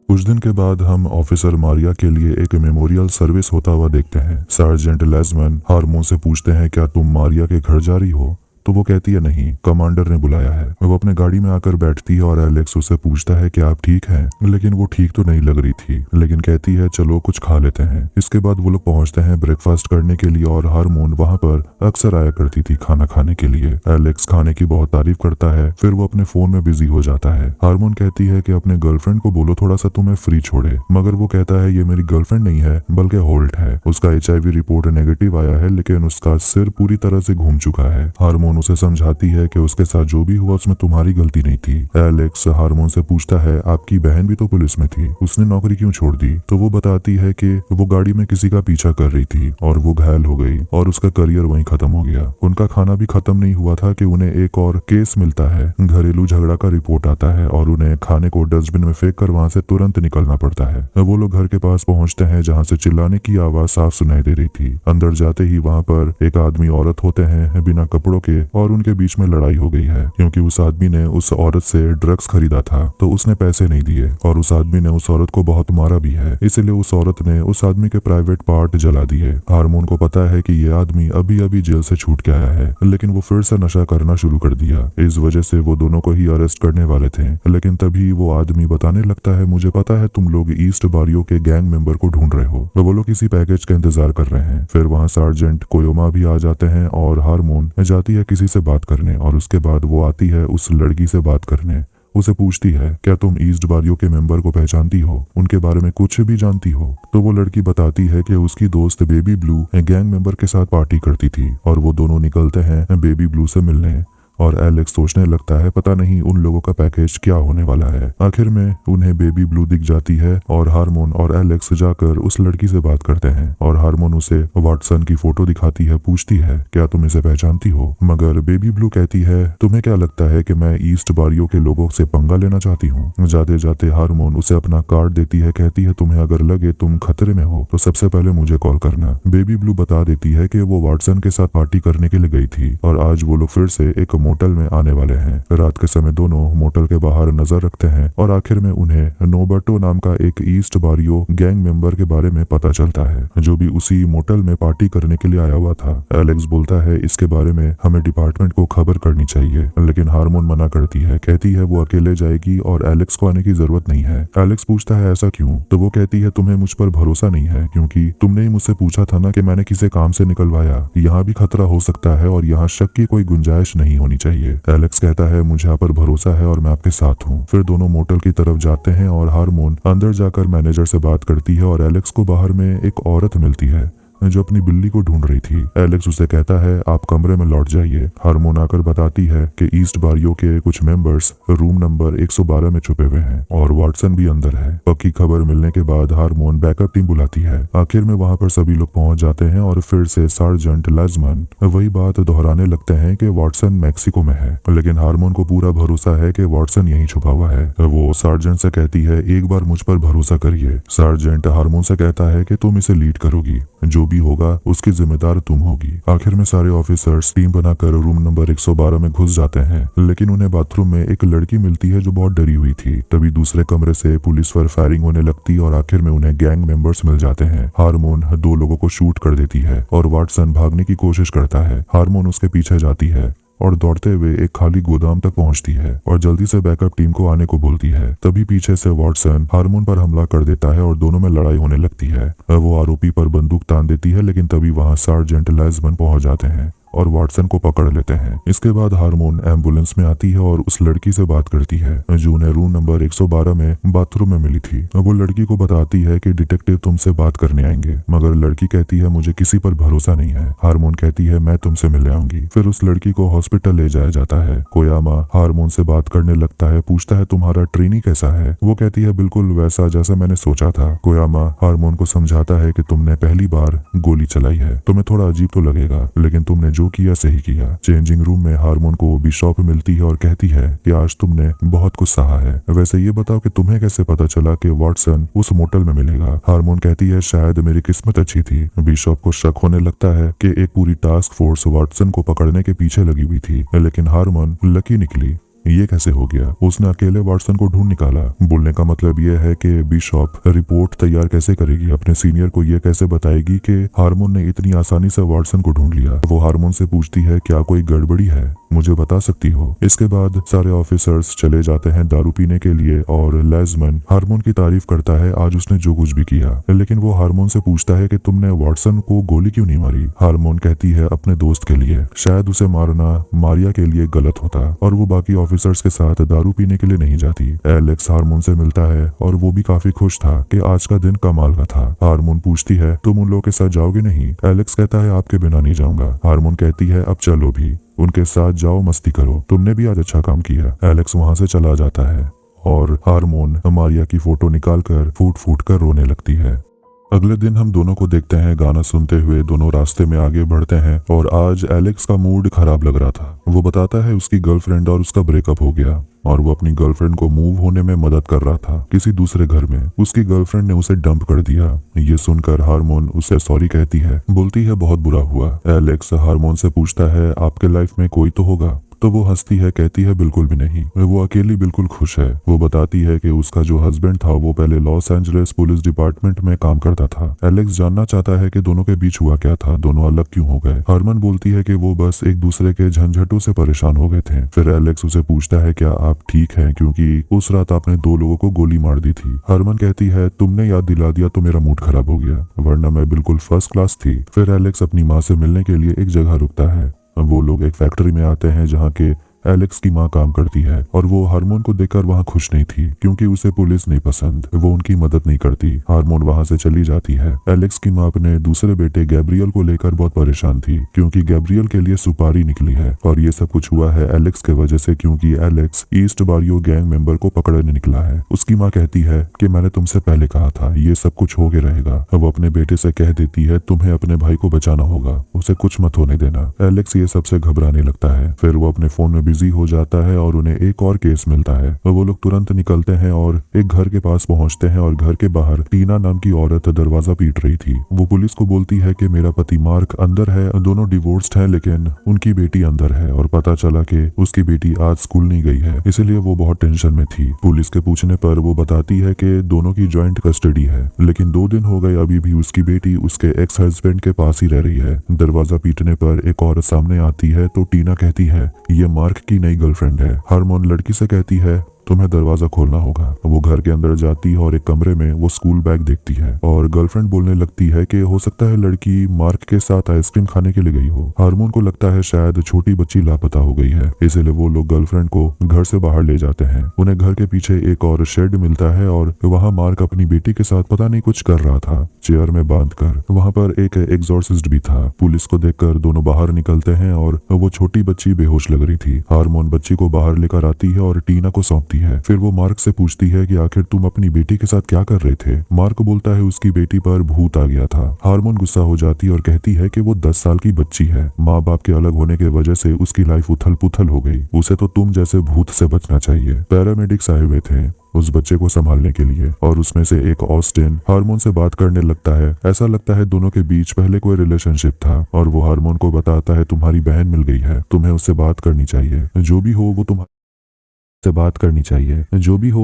कुछ दिन के बाद हम ऑफिसर मारिया के लिए एक मेमोरियल सर्विस होता हुआ देखते हैं। सार्जेंट लेजमन हारमोन से पूछते हैं क्या तुम मारिया के घर जा रही हो? तो वो कहती है नहीं, कमांडर ने बुलाया है। वो अपने गाड़ी में आकर बैठती है और एलेक्स उससे पूछता है कि आप ठीक हैं? लेकिन वो ठीक तो नहीं लग रही थी लेकिन कहती है चलो कुछ खा लेते हैं। इसके बाद वो लोग पहुंचते हैं ब्रेकफास्ट करने के लिए और हारमोन वहां पर अक्सर आया करती थी खाना खाने के लिए। एलेक्स खाने की बहुत तारीफ करता है, फिर वो अपने फोन में बिजी हो जाता है। हारमोन कहती है कि अपने गर्लफ्रेंड को बोलो थोड़ा सा तुम्हें फ्री छोड़े, मगर वो कहता है ये मेरी गर्लफ्रेंड नहीं है बल्कि होल्ट है। उसका HIV रिपोर्ट नेगेटिव आया है लेकिन उसका सिर पूरी तरह से घूम चुका है। हारमोन उसे समझाती है कि उसके साथ जो भी हुआ उसमें तुम्हारी गलती नहीं थी। एलेक्स हारमोन से पूछता है आपकी बहन भी तो पुलिस में थी, उसने नौकरी क्यों छोड़ दी? तो वो बताती है कि वो गाड़ी में किसी का पीछा कर रही थी और वो घायल हो गई और उसका करियर वहीं खत्म हो गया। उनका खाना भी खत्म नहीं हुआ था कि उन्हें एक और केस मिलता है। घरेलू झगड़ा का रिपोर्ट आता है और उन्हें खाने को डस्टबिन में फेंक कर वहां से तुरंत निकलना पड़ता है। वो लोग घर के पास पहुंचते हैं जहाँ से चिल्लाने की आवाज साफ सुनाई दे रही थी। अंदर जाते ही वहाँ पर एक आदमी औरत होते हैं बिना कपड़ों के और उनके बीच में लड़ाई हो गई है क्योंकि उस आदमी ने उस औरत से ड्रग्स खरीदा था तो उसने पैसे नहीं दिए और उस आदमी ने उस औरत को बहुत मारा भी है। इसलिए उस औरत ने उस आदमी के प्राइवेट पार्ट जला दिए। हारमोन को पता है कि ये आदमी अभी अभी जेल से छूट के आया है लेकिन वो फिर से नशा करना शुरू कर दिया। इस वजह से वो दोनों को ही अरेस्ट करने वाले थे लेकिन तभी वो आदमी बताने लगता है मुझे पता है तुम लोग ईस्ट बारियो के गैंग मेंबर को ढूंढ रहे हो। वो लोग किसी पैकेज का इंतजार कर रहे हैं। फिर वहाँ सार्जेंट कोयोमा भी आ जाते हैं और हारमोन जाती है किसी से बात करने और उसके बाद वो आती है उस लड़की से बात करने। उसे पूछती है क्या तुम ईस्ट बारियो के मेंबर को पहचानती हो, उनके बारे में कुछ भी जानती हो? तो वो लड़की बताती है कि उसकी दोस्त बेबी ब्लू गैंग मेंबर के साथ पार्टी करती थी और वो दोनों निकलते हैं बेबी ब्लू से मिलने। और एलेक्स सोचने लगता है पता नहीं उन लोगों का पैकेज क्या होने वाला है। आखिर में उन्हें बेबी ब्लू दिख जाती है और हार्मोन और एलेक्स जाकर उस लड़की से बात करते हैं और हार्मोन उसे वाटसन की फोटो दिखाती है, पूछती है क्या तुम इसे पहचानती हो, मगर बेबी ब्लू कहती है तुम्हें क्या लगता है कि मैं ईस्ट बारियो के लोगों से पंगा लेना चाहती हूँ। जाते जाते हार्मोन उसे अपना कार्ड देती है, कहती है तुम्हें अगर लगे तुम खतरे में हो तो सबसे पहले मुझे कॉल करना। बेबी ब्लू बता देती है कि वो वाटसन के साथ पार्टी करने के लिए गई थी और आज वो लोग फिर से एक मोटल में आने वाले हैं। रात के समय दोनों मोटल के बाहर नजर रखते हैं और आखिर में उन्हें नोबर्टो नाम का एक ईस्ट बारियो गैंग मेंबर के बारे में पता चलता है जो भी उसी मोटल में पार्टी करने के लिए आया हुआ था। एलेक्स बोलता है इसके बारे में हमें डिपार्टमेंट को खबर करनी चाहिए, लेकिन हार्मोन मना करती है, कहती है वो अकेले जाएगी और एलेक्स को आने की जरूरत नहीं है। एलेक्स पूछता है ऐसा क्यों, तो वो कहती है तुम्हें मुझ पर भरोसा नहीं है क्योंकि तुमने ही मुझसे पूछा था ना कि मैंने किसे काम से निकलवाया। यहाँ भी खतरा हो सकता है और यहाँ शक की कोई गुंजाइश नहीं होनी चाहिए। एलेक्स कहता है मुझे आप पर भरोसा है और मैं आपके साथ हूँ। फिर दोनों मोटल की तरफ जाते हैं और हार्मोन अंदर जाकर मैनेजर से बात करती है और एलेक्स को बाहर में एक औरत मिलती है जो अपनी बिल्ली को ढूंढ रही थी। एलेक्स उसे कहता है आप कमरे में लौट जाइए। हार्मोन आकर बताती है कि ईस्ट बारियो के कुछ मेंबर्स रूम नंबर 112 में छुपे हुए हैं और वाटसन भी अंदर है। पक्की खबर मिलने के बाद हार्मोन बैकअप टीम बुलाती है। आखिर में वहां पर सभी लोग पहुंच जाते हैं और फिर से सार्जेंट लाजमन वही बात दोहराने लगते हैं कि वाटसन मैक्सिको में है, लेकिन हार्मोन को पूरा भरोसा है कि वाटसन यहीं छुपा हुआ है। वो सार्जेंट से कहती है एक बार मुझ पर भरोसा करिए। सार्जेंट हार्मोन से कहता है कि तुम इसे लीड करोगी, जो भी होगा उसकी जिम्मेदार तुम होगी। आखिर में सारे ऑफिसर्स टीम बनाकर रूम नंबर 112 में घुस जाते हैं, लेकिन उन्हें बाथरूम में एक लड़की मिलती है जो बहुत डरी हुई थी। तभी दूसरे कमरे से पुलिस पर फायरिंग होने लगती और आखिर में उन्हें गैंग मेंबर्स मिल जाते हैं। हार्मोन 2 लोगों को शूट कर देती है और वाटसन भागने की कोशिश करता है। हार्मोन उसके पीछे जाती है और दौड़ते हुए एक खाली गोदाम तक पहुंचती है और जल्दी से बैकअप टीम को आने को बोलती है। तभी पीछे से वाटसन हार्मोन पर हमला कर देता है और दोनों में लड़ाई होने लगती है। वो आरोपी पर बंदूक तान देती है, लेकिन तभी वहां सार्जेंट लाजमन पहुंच जाते हैं और वाटसन को पकड़ लेते हैं। इसके बाद हार्मोन एम्बुलेंस में आती है और उस लड़की से बात करती है जो उन्हें रूम नंबर 112 में बाथरूम में मिली थी। वो लड़की को बताती है कि डिटेक्टिव तुमसे बात करने आएंगे, मगर लड़की कहती है मुझे किसी पर भरोसा नहीं है। हार्मोन कहती है मैं तुमसे मिलने आऊंगी। फिर उस लड़की को हॉस्पिटल ले जाया जाता है। कोयामा हार्मोन से बात करने लगता है, पूछता है तुम्हारा ट्रेनी कैसा है। वो कहती है बिल्कुल वैसा जैसा मैंने सोचा था। कोयामा हार्मोन को समझाता है कि तुमने पहली बार गोली चलाई है, तुम्हें थोड़ा अजीब तो लगेगा, लेकिन तुमने जो किया सही किया। चेंजिंग रूम में हार्मोन को बिशॉप मिलती है और कहती है कि आज तुमने बहुत कुछ सहा है। वैसे ये बताओ कि तुम्हें कैसे पता चला कि वाटसन उस मोटल में मिलेगा। हार्मोन कहती है शायद मेरी किस्मत अच्छी थी। बिशॉप को शक होने लगता है कि एक पूरी टास्क फोर्स वाटसन को पकड़ने के पीछे लगी हुई थी, लेकिन हार्मोन लकी निकली। ये कैसे हो गया, उसने अकेले वाटसन को ढूंढ निकाला। बोलने का मतलब ये है कि बिशॉप रिपोर्ट तैयार कैसे करेगी, अपने सीनियर को ये कैसे बताएगी कि हार्मोन ने इतनी आसानी से वाटसन को ढूंढ लिया। वो हार्मोन से पूछती है क्या कोई गड़बड़ी है, मुझे बता सकती हो। इसके बाद सारे ऑफिसर्स चले जाते हैं दारू पीने के लिए और लाजमन हार्मोन की तारीफ करता है आज उसने जो कुछ भी किया, लेकिन वो हार्मोन से पूछता है कि तुमने वाटसन को गोली क्यों नहीं मारी। हार्मोन कहती है अपने दोस्त के लिए, शायद उसे मारना मारिया के लिए गलत होता और वो बाकी ऑफिसर्स के साथ दारू पीने के लिए नहीं जाती। एलेक्स हार्मोन से मिलता है और वो भी काफी खुश था कि आज का दिन कमाल का था। हार्मोन पूछती है तुम उन लोगों के साथ जाओगे नहीं। एलेक्स कहता है आपके बिना नहीं जाऊंगा। हार्मोन कहती है अब चलो भी, उनके साथ जाओ, मस्ती करो, तुमने भी आज अच्छा काम किया। एलेक्स वहां से चला जाता है और हार्मोन मारिया की फोटो निकालकर फूट फूट कर रोने लगती है। अगले दिन हम दोनों को देखते हैं गाना सुनते हुए दोनों रास्ते में आगे बढ़ते हैं और आज एलेक्स का मूड खराब लग रहा था। वो बताता है उसकी गर्लफ्रेंड और उसका ब्रेकअप हो गया और वो अपनी गर्लफ्रेंड को मूव होने में मदद कर रहा था किसी दूसरे घर में। उसकी गर्लफ्रेंड ने उसे डंप कर दिया। ये सुनकर हार्मोन उसे सॉरी कहती है, बोलती है बहुत बुरा हुआ। एलेक्स हार्मोन से पूछता है आपके लाइफ में कोई तो होगा, तो वो हंसती है, कहती है बिल्कुल भी नहीं, वो अकेली बिल्कुल खुश है। वो बताती है कि उसका जो हस्बैंड था वो पहले लॉस एंजलिस पुलिस डिपार्टमेंट में काम करता था। एलेक्स जानना चाहता है कि दोनों के बीच हुआ क्या था, दोनों अलग क्यों हो गए। हार्मन बोलती है कि वो बस एक दूसरे के झंझटों से परेशान हो गए थे। फिर एलेक्स उसे पूछता है क्या आप ठीक हैं, क्योंकि उस रात आपने 2 लोगों को गोली मार दी थी। हार्मन कहती है तुमने याद दिला दिया तो मेरा मूड खराब हो गया, वरना मैं बिल्कुल फर्स्ट क्लास थी। फिर एलेक्स अपनी माँ से मिलने के लिए एक जगह रुकता है। वो लोग एक फैक्ट्री में आते हैं जहाँ के एलेक्स की माँ काम करती है और वो हार्मोन को देखकर वहाँ खुश नहीं थी क्योंकि उसे पुलिस नहीं पसंद, वो उनकी मदद नहीं करती। हार्मोन वहाँ से चली जाती है। एलेक्स की माँ अपने दूसरे बेटे गैब्रियल को लेकर बहुत परेशान थी क्योंकि गैब्रियल के लिए सुपारी निकली है और ये सब कुछ हुआ है एलेक्स के वजह से क्योंकि एलेक्स ईस्ट बारियो गैंग मेंबर को पकड़ने निकला है। उसकी माँ कहती है कि मैंने तुमसे पहले कहा था ये सब कुछ हो के रहेगा। वो अपने बेटे से कह देती है तुम्हें अपने भाई को बचाना होगा, उसे कुछ मत होने देना। एलेक्स ये सबसे घबराने लगता है। फिर वो अपने फोन में बिजी हो जाता है और उन्हें एक और केस मिलता है। वो लोग तुरंत निकलते हैं और एक घर के पास पहुंचते हैं और घर के बाहर टीना नाम की औरत दरवाजा पीट रही थी। वो पुलिस को बोलती है कि मेरा पति मार्क अंदर है, दोनों डिवोर्स्ड हैं लेकिन उनकी बेटी अंदर है और पता चला कि उसकी बेटी आज स्कूल नहीं गई है, इसलिए वो बहुत टेंशन में थी। पुलिस के पूछने पर वो बताती है कि दोनों की जॉइंट कस्टडी है लेकिन 2 दिन हो गए अभी भी उसकी बेटी उसके एक्स हस्बैंड के पास ही रह रही है। दरवाजा पीटने पर एक औरत सामने आती है तो टीना कहती है ये मार्क की नई गर्लफ्रेंड है। हार्मोन लड़की से कहती है तुम्हें दरवाजा खोलना होगा। वो घर के अंदर जाती है और एक कमरे में वो स्कूल बैग देखती है और गर्लफ्रेंड बोलने लगती है कि हो सकता है लड़की मार्क के साथ आइसक्रीम खाने के लिए गई हो। हार्मोन को लगता है शायद छोटी बच्ची लापता हो गई है, इसलिए वो लोग गर्लफ्रेंड को घर से बाहर ले जाते हैं। उन्हें घर के पीछे एक और शेड मिलता है और वहाँ मार्क अपनी बेटी के साथ पता नहीं कुछ कर रहा था, चेयर में बांधकर। वहाँ पर एक एग्जॉर्सिस्ट भी था। पुलिस को देखकर दोनों बाहर निकलते हैं और वो छोटी बच्ची बेहोश लग रही थी। हार्मोन बच्ची को बाहर लेकर आती है और टीना को सौंपती है। फिर वो मार्क से पूछती है कि आखिर तुम अपनी बेटी के साथ क्या कर रहे थे। मार्क बोलता है उसकी बेटी पर भूत आ गया था। हार्मोन गुस्सा हो जाती है और कहती है कि वो 10 साल की बच्ची है, माँ बाप के अलग होने की वजह से उसकी लाइफ उथल पुथल हो गई, उसे तो तुम जैसे भूत से बचना चाहिए। पैरामेडिक्स आए हुए थे उस बच्चे को संभालने के लिए और उसमें से एक ऑस्टिन हार्मोन से बात करने लगता है। ऐसा लगता है दोनों के बीच पहले कोई रिलेशनशिप था और वो हार्मोन को बताता है तुम्हारी बहन मिल गई है, तुम्हें उससे बात करनी चाहिए, जो भी हो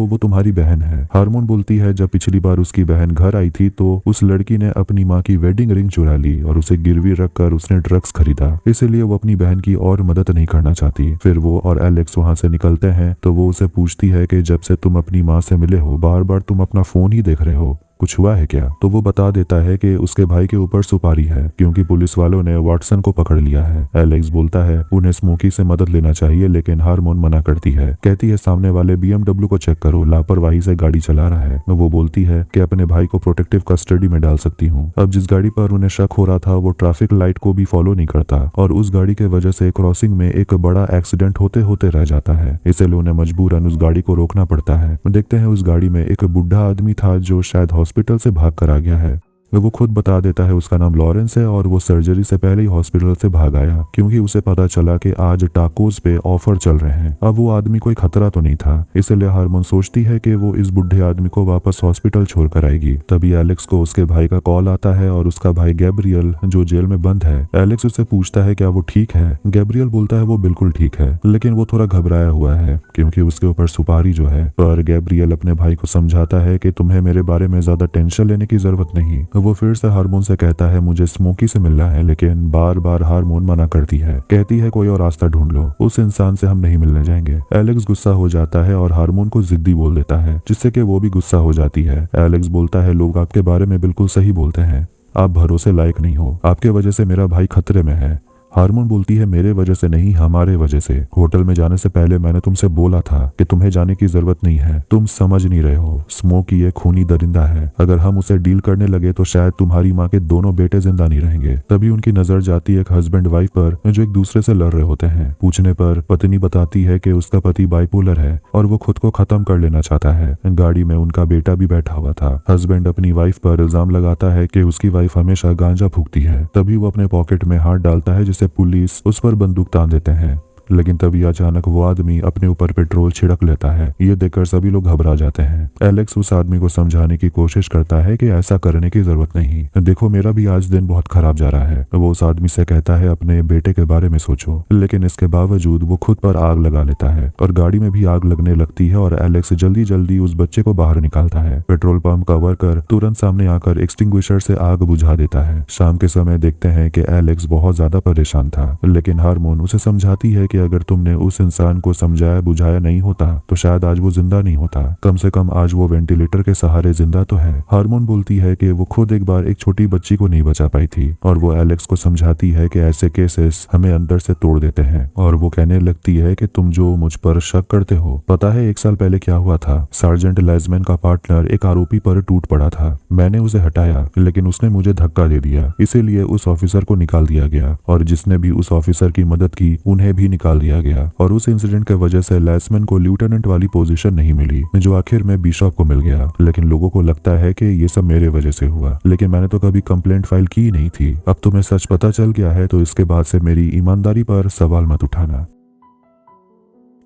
वो तुम्हारी बहन है। हार्मोन बोलती है जब पिछली बार उसकी बहन घर आई थी तो उस लड़की ने अपनी माँ की वेडिंग रिंग चुरा ली और उसे गिरवी रखकर उसने ड्रग्स खरीदा, इसलिए वो अपनी बहन की और मदद नहीं करना चाहती। फिर वो और एलेक्स वहाँ से निकलते हैं तो वो उसे पूछती है कि जब से तुम अपनी माँ से मिले हो बार बार तुम अपना फोन ही देख रहे हो, कुछ हुआ है क्या? तो वो बता देता है कि उसके भाई के ऊपर सुपारी है क्योंकि पुलिस वालों ने वाटसन को पकड़ लिया है। एलेक्स बोलता है उन्हें स्मोकी से मदद लेना चाहिए लेकिन हार्मोन मना करती है, कहती है सामने वाले BMW को चेक करो, लापरवाही से गाड़ी चला रहा है। वो बोलती है कि अपने भाई को प्रोटेक्टिव कस्टडी में डाल सकती हूँ। अब जिस गाड़ी पर उन्हें शक हो रहा था वो ट्रैफिक लाइट को भी फॉलो नहीं करता और उस गाड़ी के वजह से क्रॉसिंग में एक बड़ा एक्सीडेंट होते होते रह जाता है, इसलिए उन्हें मजबूरन उस गाड़ी को रोकना पड़ता है। देखते हैं उस गाड़ी में एक बुढ़ा आदमी था जो शायद हॉस्पिटल से भाग कर आ गया है। वो खुद बता देता है उसका नाम लॉरेंस है और वो सर्जरी से पहले ही हॉस्पिटल से भाग आया क्योंकि उसे पता चला कि आज टाकोस पे ऑफर चल रहे हैं। अब वो आदमी कोई खतरा तो नहीं था, इसलिए हार्मोन सोचती है कि वो इस बुढ़े आदमी को वापस हॉस्पिटल छोड़कर आएगी। तभी एलेक्स को उसके भाई का कॉल आता है और उसका भाई गैब्रियल जो जेल में बंद है। एलेक्स उससे पूछता है क्या वो ठीक है। गैब्रियल बोलता है वो बिल्कुल ठीक है लेकिन वो थोड़ा घबराया हुआ है क्योंकि उसके ऊपर सुपारी जो है। पर गैब्रियल अपने भाई को समझाता है कि तुम्हें मेरे बारे में ज्यादा टेंशन लेने की जरूरत नहीं। वो फिर से हार्मोन से कहता है मुझे स्मोकी से मिलना है लेकिन बार बार हार्मोन मना करती है, कहती है कोई और रास्ता ढूंढ लो, उस इंसान से हम नहीं मिलने जाएंगे। एलेक्स गुस्सा हो जाता है और हार्मोन को जिद्दी बोल देता है जिससे कि वो भी गुस्सा हो जाती है। एलेक्स बोलता है लोग आपके बारे में बिल्कुल सही बोलते हैं, आप भरोसे लायक नहीं हो, आपके वजह से मेरा भाई खतरे में है। हार्मोन बोलती है मेरे वजह से नहीं, हमारे वजह से। होटल में जाने से पहले मैंने तुमसे बोला था कि तुम्हें जाने की जरूरत नहीं है, तुम समझ नहीं रहे हो। स्मोकी ये खूनी दरिंदा है, अगर हम उसे डील करने लगे तो शायद तुम्हारी माँ के दोनों बेटे जिंदा नहीं रहेंगे। तभी उनकी नजर जाती है एक हस्बैंड वाइफ पर जो एक दूसरे से लड़ रहे होते हैं। पूछने पर पत्नी बताती है कि उसका पति बाइपोलर है और वो खुद को खत्म कर लेना चाहता है। गाड़ी में उनका बेटा भी बैठा हुआ था। हस्बैंड अपनी वाइफ पर इल्जाम लगाता है कि उसकी वाइफ हमेशा गांजा फूकती है। तभी वो अपने पॉकेट में हाथ डालता है जिससे पुलिस उस पर बंदूक तान देते हैं, लेकिन तभी अचानक वो आदमी अपने ऊपर पेट्रोल छिड़क लेता है। ये देखकर सभी लोग घबरा जाते हैं। एलेक्स उस आदमी को समझाने की कोशिश करता है कि ऐसा करने की जरूरत नहीं, देखो मेरा भी आज दिन बहुत खराब जा रहा है। वो उस आदमी से कहता है अपने बेटे के बारे में सोचो, लेकिन इसके बावजूद वो खुद पर आग लगा लेता है और गाड़ी में भी आग लगने लगती है और एलेक्स जल्दी जल्दी उस बच्चे को बाहर निकालता है। पेट्रोल पंप का वर्कर तुरंत सामने आकर एक्सटिंग्विशर से आग बुझा देता है। शाम के समय देखते हैं कि एलेक्स बहुत ज्यादा परेशान था, लेकिन हार्मोन उसे समझाती है कि अगर तुमने उस इंसान को समझाया बुझाया नहीं होता तो शायद आज वो जिंदा नहीं होता, कम से कम आज वो वेंटिलेटर के सहारे जिंदा तो है। हारमोन बोलती है कि वो खुद एक बार एक छोटी बच्ची को नहीं बचा पाई थी और वो एलेक्स को समझाती है कि ऐसे केसेस हमें अंदर से तोड़ देते हैं। और वो कहने लगती है कि तुम जो मुझ पर शक करते हो, पता है 1 साल पहले क्या हुआ था? सार्जेंट लेजमैन का पार्टनर एक आरोपी पर टूट पड़ा था। मैंने उसे हटाया लेकिन उसने मुझे धक्का दे दिया, इसीलिए उस ऑफिसर को निकाल दिया गया और जिसने भी उस ऑफिसर की मदद की उन्हें भी निकाल दिया गया। और उस इंसिडेंट की वजह से लेजमैन को लेफ्टिनेंट वाली पोजीशन नहीं मिली जो आखिर में बिशप को मिल गया। लेकिन लोगों को लगता है कि ये सब मेरे वजह से हुआ, लेकिन मैंने तो कभी कंप्लेंट फाइल की नहीं थी। अब तुम्हें सच पता चल गया है तो इसके बाद से मेरी ईमानदारी पर सवाल मत उठाना।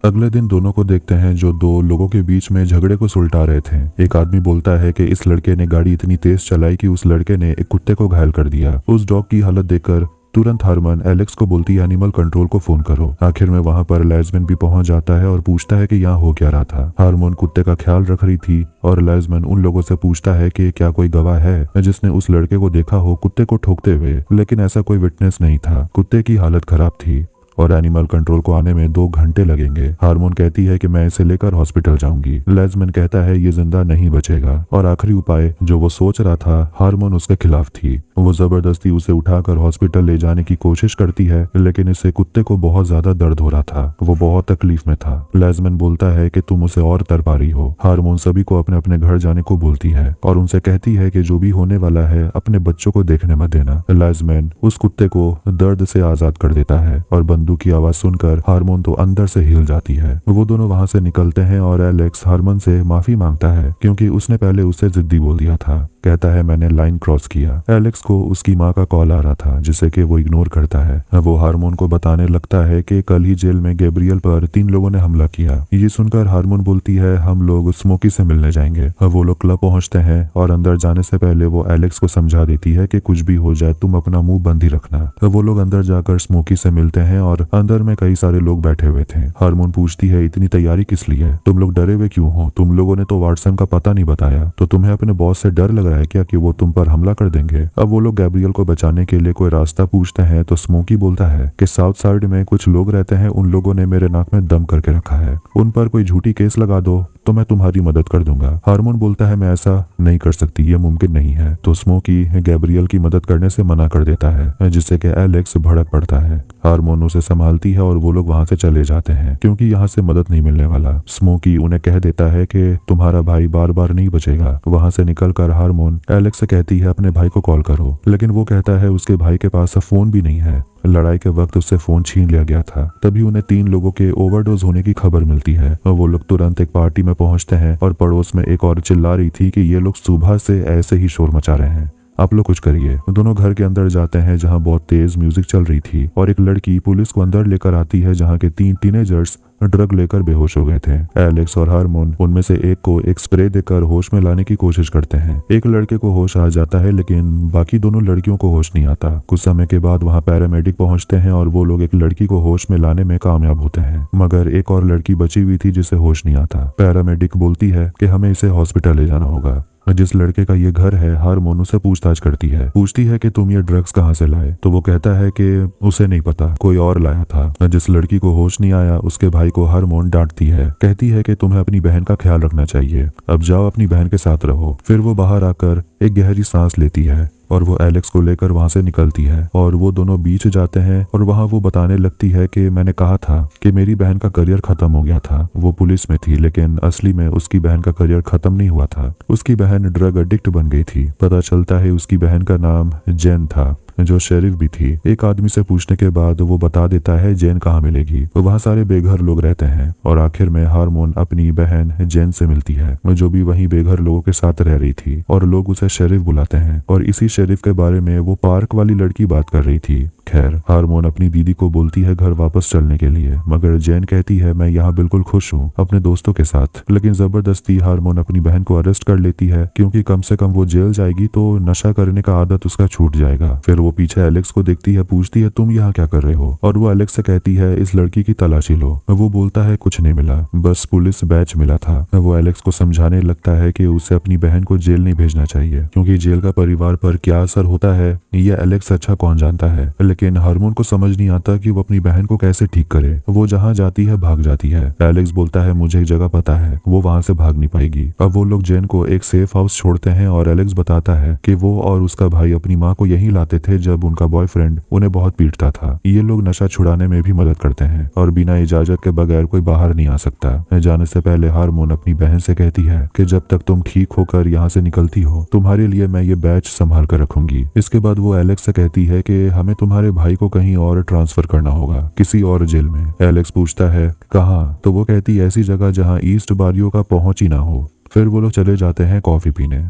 अगले दिन दोनों को देखते हैं जो दो लोगों के बीच में झगड़े को सुलटा रहे थे। एक आदमी बोलता है कि इस लड़के ने गाड़ी इतनी तेज चलाई कि उस लड़के ने एक कुत्ते को घायल कर दिया। उस डॉग की हालत देखकर तुरंत हारमन एलेक्स को बोलती है एनिमल कंट्रोल को फोन करो। आखिर में वहां पर लेजमैन भी पहुंच जाता है और पूछता है कि यहाँ हो क्या रहा था। हारमोन कुत्ते का ख्याल रख रही थी और लेजमैन उन लोगों से पूछता है कि क्या कोई गवाह है जिसने उस लड़के को देखा हो कुत्ते को ठोकते हुए, लेकिन ऐसा कोई विटनेस नहीं था। कुत्ते की हालत खराब थी और एनिमल कंट्रोल को आने में 2 घंटे लगेंगे। हारमोन कहती है कि मैं इसे लेकर हॉस्पिटल जाऊंगी। लेजमैन कहता है ये जिंदा नहीं बचेगा और आखिरी उपाय जो वो सोच रहा था हारमोन उसके खिलाफ थी। वो जबरदस्ती उसे उठाकर हॉस्पिटल ले जाने की कोशिश करती है, लेकिन इससे कुत्ते को बहुत ज्यादा दर्द हो रहा था। वो बहुत तकलीफ में था। लेजमैन बोलता है कि तुम उसे और तरपा रही हो। हारमोन सभी को अपने अपने घर जाने को बोलती है और उनसे कहती है कि जो भी होने वाला है अपने बच्चों को देखने मत देना। लेजमैन उस कुत्ते को दर्द से आजाद कर देता है और बंदूक की आवाज सुनकर हारमोन तो अंदर से हिल जाती है। वो दोनों वहां से निकलते हैं और एलेक्स हारमोन से माफी मांगता है क्योंकि उसने पहले उसे जिद्दी बोल दिया था। कहता है मैंने लाइन क्रॉस किया। एलेक्स को उसकी माँ का कॉल आ रहा था जिसे कि वो इग्नोर करता है। वो हारमोन को बताने लगता है कि कल ही जेल में गैब्रियल पर 3 लोगों ने हमला किया। ये सुनकर हारमोन बोलती है हम लोग स्मोकी से मिलने जाएंगे। वो लोग क्लब पहुंचते हैं और अंदर जाने से पहले वो एलेक्स को समझा देती है कि कुछ भी हो जाए तुम अपना मुंह बंद ही रखना। वो लोग अंदर जाकर स्मोकी से मिलते हैं और अंदर में कई सारे लोग बैठे हुए थे। हारमोन पूछती है इतनी तैयारी किस लिए? तुम लोग डरे हुए क्यों हो? तुम लोगों ने तो वाटसन का पता नहीं बताया, तो तुम्हें अपने बॉस से डर लग रहा है क्या कि वो तुम पर हमला कर देंगे? अब वो लोग गैब्रियल को बचाने के लिए कोई रास्ता पूछते हैं तो स्मोकी बोलता है कि साउथ साइड में कुछ लोग रहते हैं, उन लोगों ने मेरे नाक में दम करके रखा है, उन पर कोई झूठी केस लगा दो तो मैं तुम्हारी मदद कर दूंगा। हारमोन बोलता है मैं ऐसा नहीं कर सकती, ये मुमकिन नहीं है। तो स्मोकी गैब्रियल की मदद करने से मना कर देता है जिससे कि एलेक्स भड़क पड़ता है। हारमोन उसे संभालती है और वो लोग वहां से चले जाते हैं क्योंकि यहाँ से मदद नहीं मिलने वाला। स्मोकी उन्हें कह देता है कि तुम्हारा भाई बार बार नहीं बचेगा। वहां से निकलकर हारमोन एलेक्स से कहती है अपने भाई को कॉल करो, लेकिन वो कहता है उसके भाई के पास फोन भी नहीं है। लड़ाई के वक्त उससे फोन छीन लिया गया था। तभी उन्हें 3 लोगों के ओवरडोज होने की खबर मिलती है। वो लोग तुरंत एक पार्टी में पहुंचते हैं और पड़ोस में एक और चिल्ला रही थी कि ये लोग सुबह से ऐसे ही शोर मचा रहे हैं, आप लोग कुछ करिए। दोनों घर के अंदर जाते हैं जहां बहुत तेज म्यूजिक चल रही थी और एक लड़की पुलिस को अंदर लेकर आती है जहां के 3 टीनेजर्स ड्रग लेकर बेहोश हो गए थे। एलेक्स और हारमोन उनमें से एक को एक स्प्रे देकर होश में लाने की कोशिश करते हैं। एक लड़के को होश आ जाता है लेकिन बाकी दोनों लड़कियों को होश नहीं आता। कुछ समय के बाद वहां पैरामेडिक पहुंचते हैं और वो लोग एक लड़की को होश में लाने में कामयाब होते हैं, मगर एक और लड़की बची हुई थी जिसे होश नहीं आता। पैरामेडिक बोलती है कि हमें इसे हॉस्पिटल ले जाना होगा। जिस लड़के का ये घर है हारमोन उसे पूछताछ करती है कि तुम ये ड्रग्स कहाँ से लाए? तो वो कहता है कि उसे नहीं पता, कोई और लाया था। जिस लड़की को होश नहीं आया उसके भाई को हारमोन डांटती है, कहती है कि तुम्हें अपनी बहन का ख्याल रखना चाहिए, अब जाओ अपनी बहन के साथ रहो। फिर वो बाहर आकर एक गहरी सांस लेती है और वो एलेक्स को लेकर वहां से निकलती है और वो दोनों बीच जाते हैं और वहां वो बताने लगती है कि मैंने कहा था कि मेरी बहन का करियर खत्म हो गया था। वो पुलिस में थी लेकिन असली में उसकी बहन का करियर खत्म नहीं हुआ था। उसकी बहन ड्रग एडिक्ट बन गई थी। पता चलता है उसकी बहन का नाम जेन था जो शेरिफ भी थी। एक आदमी से पूछने के बाद वो बता देता है जेन कहाँ मिलेगी। वहाँ सारे बेघर लोग रहते हैं और आखिर में हारमोन अपनी बहन जेन से मिलती है जो भी वहीं बेघर लोगों के साथ रह रही थी और लोग उसे शेरिफ बुलाते हैं और इसी शेरिफ के बारे में वो पार्क वाली लड़की बात कर रही थी। खैर हारमोन अपनी दीदी को बोलती है घर वापस चलने के लिए, मगर जेन कहती है मैं यहाँ बिल्कुल खुश हूँ अपने दोस्तों के साथ। लेकिन जबरदस्ती हारमोन अपनी बहन को अरेस्ट कर लेती है क्योंकि कम से कम वो जेल जाएगी तो नशा करने का आदत उसका छूट जाएगा। फिर वो पीछे एलेक्स को देखती है, पूछती है तुम यहाँ क्या कर रहे हो? और वो एलेक्स से कहती है इस लड़की की तलाशी लो। वो बोलता है कुछ नहीं मिला, बस पुलिस बैच मिला था। वो एलेक्स को समझाने लगता है कि उसे अपनी बहन को जेल नहीं भेजना चाहिए क्योंकि जेल का परिवार पर क्या असर होता है ये एलेक्स अच्छा कौन जानता है। लेकिन हारमोन को समझ नहीं आता कि वो अपनी बहन को कैसे ठीक करे। वो जहाँ जाती है भाग जाती है। एलेक्स बोलता है मुझे एक जगह पता है, वो वहाँ से भाग नहीं पाएगी। अब वो लोग जेन को एक सेफ हाउस छोड़ते हैं और एलेक्स बताता है कि वो और उसका भाई अपनी माँ को यहीं लाते थे जब उनका बॉयफ्रेंड उन्हें बहुत पीटता था। ये लोग नशा छुड़ाने में भी मदद करते हैं और बिना इजाजत के बगैर कोई बाहर नहीं आ सकता। जाने से पहले हारमोन अपनी बहन से कहती है कि जब तक तुम ठीक होकर यहाँ से निकलती हो तुम्हारे लिए मैं ये बैच संभाल कर रखूंगी। इसके बाद वो एलेक्स से कहती है कि हमें तुम्हारे भाई को कहीं और ट्रांसफर करना होगा, किसी और जेल में। एलेक्स पूछता है कहाँ, तो वो कहती है ऐसी जगह जहाँ ईस्ट बारियों का पहुंच ही ना हो। फिर वो लोग चले जाते हैं कॉफी पीने।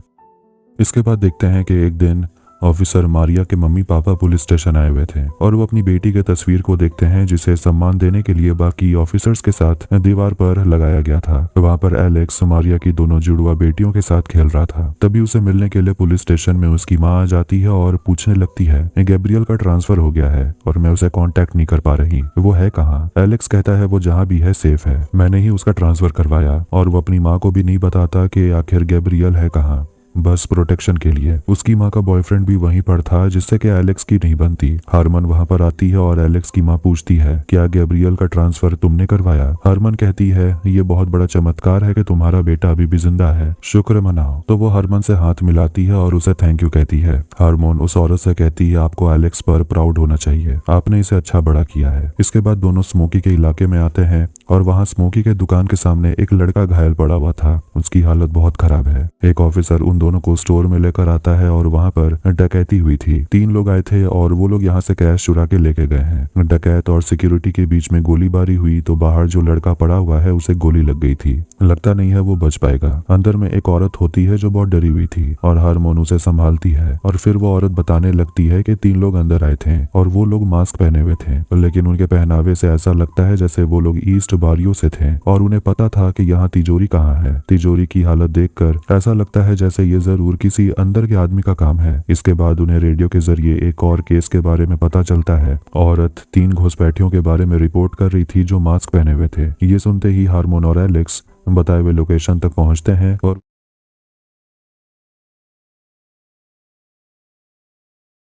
इसके बाद देखते हैं कि एक दिन ऑफिसर मारिया के मम्मी पापा पुलिस स्टेशन आए हुए थे और वो अपनी बेटी के तस्वीर को देखते हैं जिसे सम्मान देने के लिए बाकी ऑफिसर्स के साथ दीवार पर लगाया गया था। वहाँ पर एलेक्स मारिया की दोनों जुड़वा बेटियों के साथ खेल रहा था। तभी उसे मिलने के लिए पुलिस स्टेशन में उसकी माँ आ जाती है और पूछने लगती है गैब्रियल का ट्रांसफर हो गया है और मैं उसे कांटेक्ट नहीं कर पा रही, वो है कहाँ। एलेक्स कहता है वो जहाँ भी है सेफ है, मैंने ही उसका ट्रांसफर करवाया। और वो अपनी माँ को भी नहीं बताता कि आखिर गैब्रियल है कहाँ, बस प्रोटेक्शन के लिए। उसकी माँ का बॉयफ्रेंड भी वहीं पर था जिससे कि एलेक्स की नहीं बनती। हारमन वहाँ पर आती है और एलेक्स की माँ पूछती है क्या गैब्रियल का ट्रांसफर तुमने करवाया। हारमन कहती है ये बहुत बड़ा चमत्कार है कि तुम्हारा बेटा अभी भी जिंदा है, शुक्र मनाओ। तो वो हारमन से हाथ मिलाती है और उसे थैंक यू कहती है। हारमोन उस औरत से कहती है आपको एलेक्स पर प्राउड होना चाहिए, आपने इसे अच्छा बड़ा किया है। इसके बाद दोनों स्मोकी के इलाके में आते हैं और वहाँ स्मोकी के दुकान के सामने एक लड़का घायल पड़ा हुआ था, उसकी हालत बहुत खराब है। एक ऑफिसर उन दोनों को स्टोर में लेकर आता है और वहाँ पर डकैती हुई थी। 3 लोग आए थे और वो लोग यहाँ से कैश चुरा के लेके गए हैं। डकैत और सिक्योरिटी के बीच में गोलीबारी हुई तो बाहर जो लड़का पड़ा हुआ है उसे गोली लग गई थी, लगता नहीं है वो बच पाएगा। अंदर में एक औरत होती है जो बहुत डरी हुई थी और हारमोन उसे संभालती है और फिर वो औरत बताने लगती है कि 3 लोग अंदर आए थे और वो लोग मास्क पहने हुए थे, लेकिन उनके पहनावे से ऐसा लगता है जैसे वो लोग ईस्ट बारियों से थे और उन्हें पता था कि यहाँ तिजोरी कहाँ है। तिजोरी की हालत देखकर ऐसा लगता है जैसे ये जरूर किसी अंदर के आदमी का काम है। इसके बाद उन्हें रेडियो के जरिए एक और केस के बारे में पता चलता है। औरत 3 घुसपैठियों के बारे में रिपोर्ट कर रही थी जो मास्क पहने हुए थे। ये सुनते ही हारमोन और एलेक्स बताए हुए लोकेशन तक पहुंचते हैं और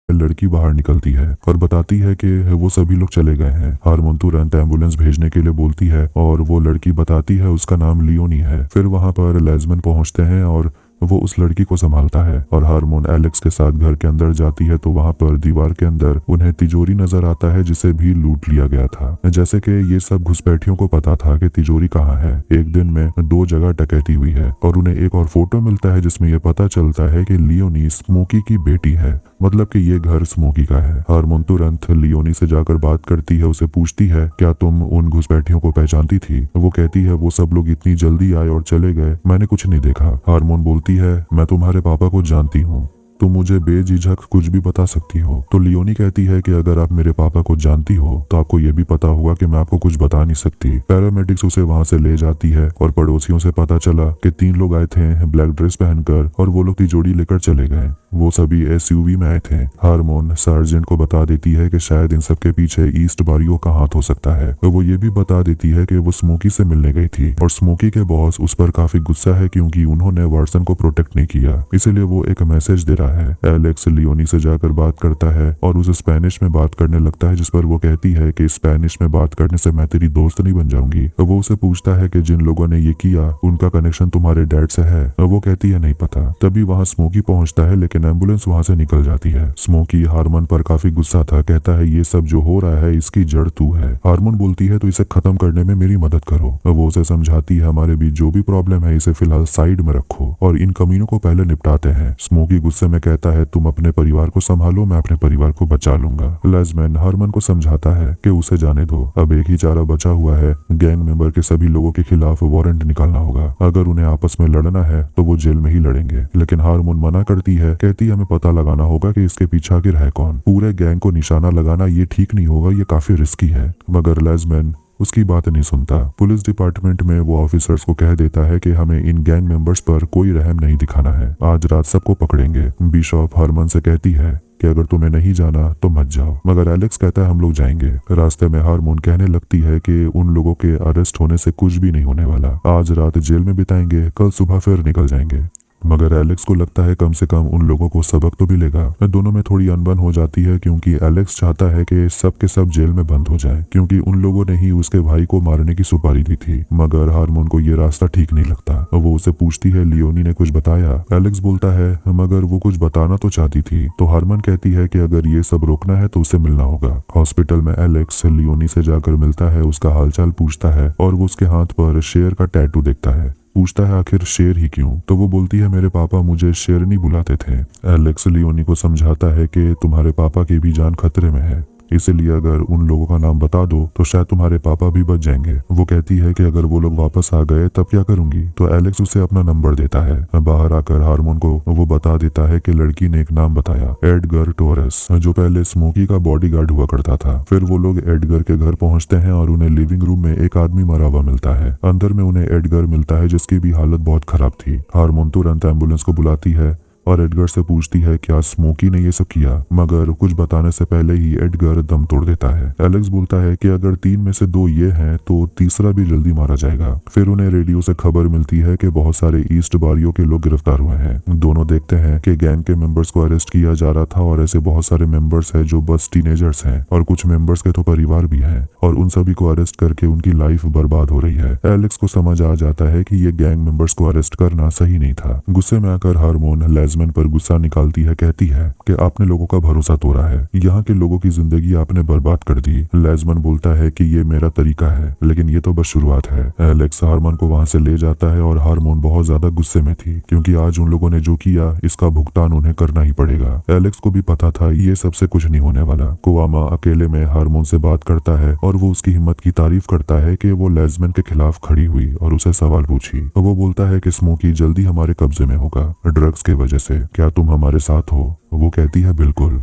लड़की बाहर निकलती है और बताती है कि वो सभी लोग चले गए हैं। हारमोन तुरंत एम्बुलेंस भेजने के लिए बोलती है और वो लड़की बताती है उसका नाम लियोनी है। फिर वहां पर लेजमन पहुंचते हैं और वो उस लड़की को संभालता है और हारमोन एलेक्स के साथ घर के अंदर जाती है तो वहाँ पर दीवार के अंदर उन्हें तिजोरी नजर आता है जिसे भी लूट लिया गया था। जैसे कि ये सब घुसपैठियों को पता था कि तिजोरी कहाँ है। एक दिन में 2 जगह डकैती हुई है और उन्हें एक और फोटो मिलता है जिसमें ये पता चलता है कि लियोनी स्मोकी की बेटी है, मतलब कि ये घर स्मोकी का है। हारमोन तुरंत लियोनी से जाकर बात करती है, उसे पूछती है क्या तुम उन घुसपैठियों को पहचानती थी। वो कहती है वो सब लोग इतनी जल्दी आए और चले गए, मैंने कुछ नहीं देखा। हारमोन बोलती है मैं तुम्हारे पापा को जानती हूँ, तुम मुझे बेझिझक कुछ भी बता सकती हो। तो लियोनी कहती है कि अगर आप मेरे पापा को जानती हो तो आपको ये भी पता होगा कि मैं आपको कुछ बता नहीं सकती। पैरामेडिक्स उसे वहां से ले जाती है और पड़ोसियों से पता चला कि 3 लोग आए थे ब्लैक ड्रेस पहनकर और वो लोग तिजोरी लेकर चले गए। वो सभी एसयूवी में आए थे। हारमोन सार्जेंट को बता देती है कि शायद इन सब के पीछे ईस्ट बारियों का हाथ हो सकता है। तो वो ये भी बता देती है कि वो स्मोकी से मिलने गई थी और स्मोकी के बॉस उस पर काफी गुस्सा है क्योंकि उन्होंने वाटसन को प्रोटेक्ट नहीं किया, इसीलिए वो एक मैसेज दे रहा है। एलेक्स लियोनी से जाकर बात करता है और उसे स्पेनिश में बात करने लगता है जिस पर वो कहती है कि स्पेनिश में बात करने से मैं तेरी दोस्त नहीं बन जाऊंगी। तो वो उसे पूछता है कि जिन लोगों ने ये किया उनका कनेक्शन तुम्हारे डैड से है। तो वो कहती है नहीं पता। तभी वहाँ स्मोकी पहुंचता है लेकिन एम्बुलेंस वहाँ से निकल जाती है। स्मोकी हारमन पर काफी गुस्सा था, कहता है ये सब जो हो रहा है इसकी जड़ तू है। हारमन बोलती है तो इसे खत्म करने में मेरी मदद करो। वो उसे समझाती है हमारे बीच जो भी प्रॉब्लम है इसे फिलहाल साइड में रखो और इन कमीनों को पहले निपटाते हैं। स्मोकी गुस्से में कहता है तुम अपने परिवार को संभालो, मैं अपने परिवार को बचा लूंगा। लेजमैन हारमन को समझाता है कि उसे जाने दो, अब एक ही चारा बचा हुआ है, गैंग मेंबर के सभी लोगों के खिलाफ वारंट निकालना होगा। अगर उन्हें आपस में लड़ना है तो वो जेल में ही लड़ेंगे। लेकिन हारमोन मना करती है, कहती है हमें पता लगाना होगा कि इसके पीछे आखिर है कौन। पूरे गैंग को निशाना लगाना ये ठीक नहीं होगा, ये काफी रिस्की है। मगर लेजमैन उसकी बात नहीं सुनता। पुलिस डिपार्टमेंट में वो ऑफिसर्स को कह देता है कि हमें इन गैंग मेंबर्स पर कोई रहम नहीं दिखाना है, आज रात सबको पकड़ेंगे। बिशॉप हारमन से कहती है कि अगर तुम्हें नहीं जाना तो मत जाओ, मगर एलेक्स कहता है हम लोग जाएंगे। रास्ते में हारमोन कहने लगती है कि उन लोगों के अरेस्ट होने से कुछ भी नहीं होने वाला, आज रात जेल में बिताएंगे, कल सुबह फिर निकल जाएंगे। मगर एलेक्स को लगता है कम से कम उन लोगों को सबक तो मिलेगा। दोनों में थोड़ी अनबन हो जाती है क्योंकि एलेक्स चाहता है कि सब के सब जेल में बंद हो जाए क्योंकि उन लोगों ने ही उसके भाई को मारने की सुपारी दी थी। मगर हारमोन को ये रास्ता ठीक नहीं लगता। वो उसे पूछती है लियोनी ने कुछ बताया। एलेक्स बोलता है मगर वो कुछ बताना तो चाहती थी। तो हारमोन कहती है कि अगर ये सब रोकना है तो उसे मिलना होगा। हॉस्पिटल में एलेक्स लियोनी से जाकर मिलता है, उसका हालचाल पूछता है और वो उसके हाथ पर शेर का टैटू देखता है। पूछता है आखिर शेर ही क्यों? तो वो बोलती है मेरे पापा मुझे शेरनी बुलाते थे। एलेक्स लियोनी को समझाता है कि तुम्हारे पापा की भी जान खतरे में है, इसलिए अगर उन लोगों का नाम बता दो तो शायद तुम्हारे पापा भी बच जाएंगे। वो कहती है कि अगर वो लोग वापस आ गए तब क्या करूंगी? तो एलेक्स उसे अपना नंबर देता है। बाहर आकर हारमोन को वो बता देता है कि लड़की ने एक नाम बताया, एडगर टोरेस, जो पहले स्मोकी का बॉडीगार्ड हुआ करता था। फिर वो लोग एडगर के घर पहुंचते हैं और उन्हें लिविंग रूम में एक आदमी मरा हुआ मिलता है। अंदर में उन्हें एडगर मिलता है जिसकी भी हालत बहुत खराब थी। हारमोन तुरंत एम्बुलेंस को बुलाती है और एडगर से पूछती है क्या स्मोकी ने ये सब किया? मगर कुछ बताने से पहले ही एडगर दम तोड़ देता है। एलेक्स बोलता है कि अगर 3 में से 2 ये हैं तो तीसरा भी जल्दी मारा जाएगा। फिर उन्हें रेडियो से खबर मिलती है कि बहुत सारे ईस्ट बारियो के लोग गिरफ्तार हुए हैं। दोनों देखते हैं कि गैंग के मेंबर्स को अरेस्ट किया जा रहा था और ऐसे बहुत सारे मेंबर्स हैं जो बस टीनेजर्स हैं और कुछ मेंबर्स के तो परिवार भी हैं और उन सभी को अरेस्ट करके उनकी लाइफ बर्बाद हो रही है। एलेक्स को समझ आ जाता है कि ये गैंग मेंबर्स को अरेस्ट करना सही नहीं था। गुस्से में आकर हारमोन लेज़मैन पर गुस्सा निकालती है, कहती है कि आपने लोगों का भरोसा तोड़ा है, यहाँ के लोगों की जिंदगी आपने बर्बाद कर दी। लेज़मैन बोलता है कि ये मेरा तरीका है लेकिन ये तो बस शुरुआत है। एलेक्स हारमोन को वहाँ से ले जाता है और हारमोन बहुत ज्यादा गुस्से में थी क्योंकि आज उन लोगों ने जो किया इसका भुगतान उन्हें करना ही पड़ेगा। एलेक्स को भी पता था ये सबसे कुछ नहीं होने वाला। कोआमा अकेले में हारमोन से बात करता है और वो उसकी हिम्मत की तारीफ करता है कि वो लेज़मैन के खिलाफ खड़ी हुई और उसे सवाल पूछी। वो बोलता है कि स्मोकी जल्दी हमारे कब्जे में होगा ड्रग्स के वजह से, क्या तुम हमारे साथ हो? वो कहती है बिल्कुल।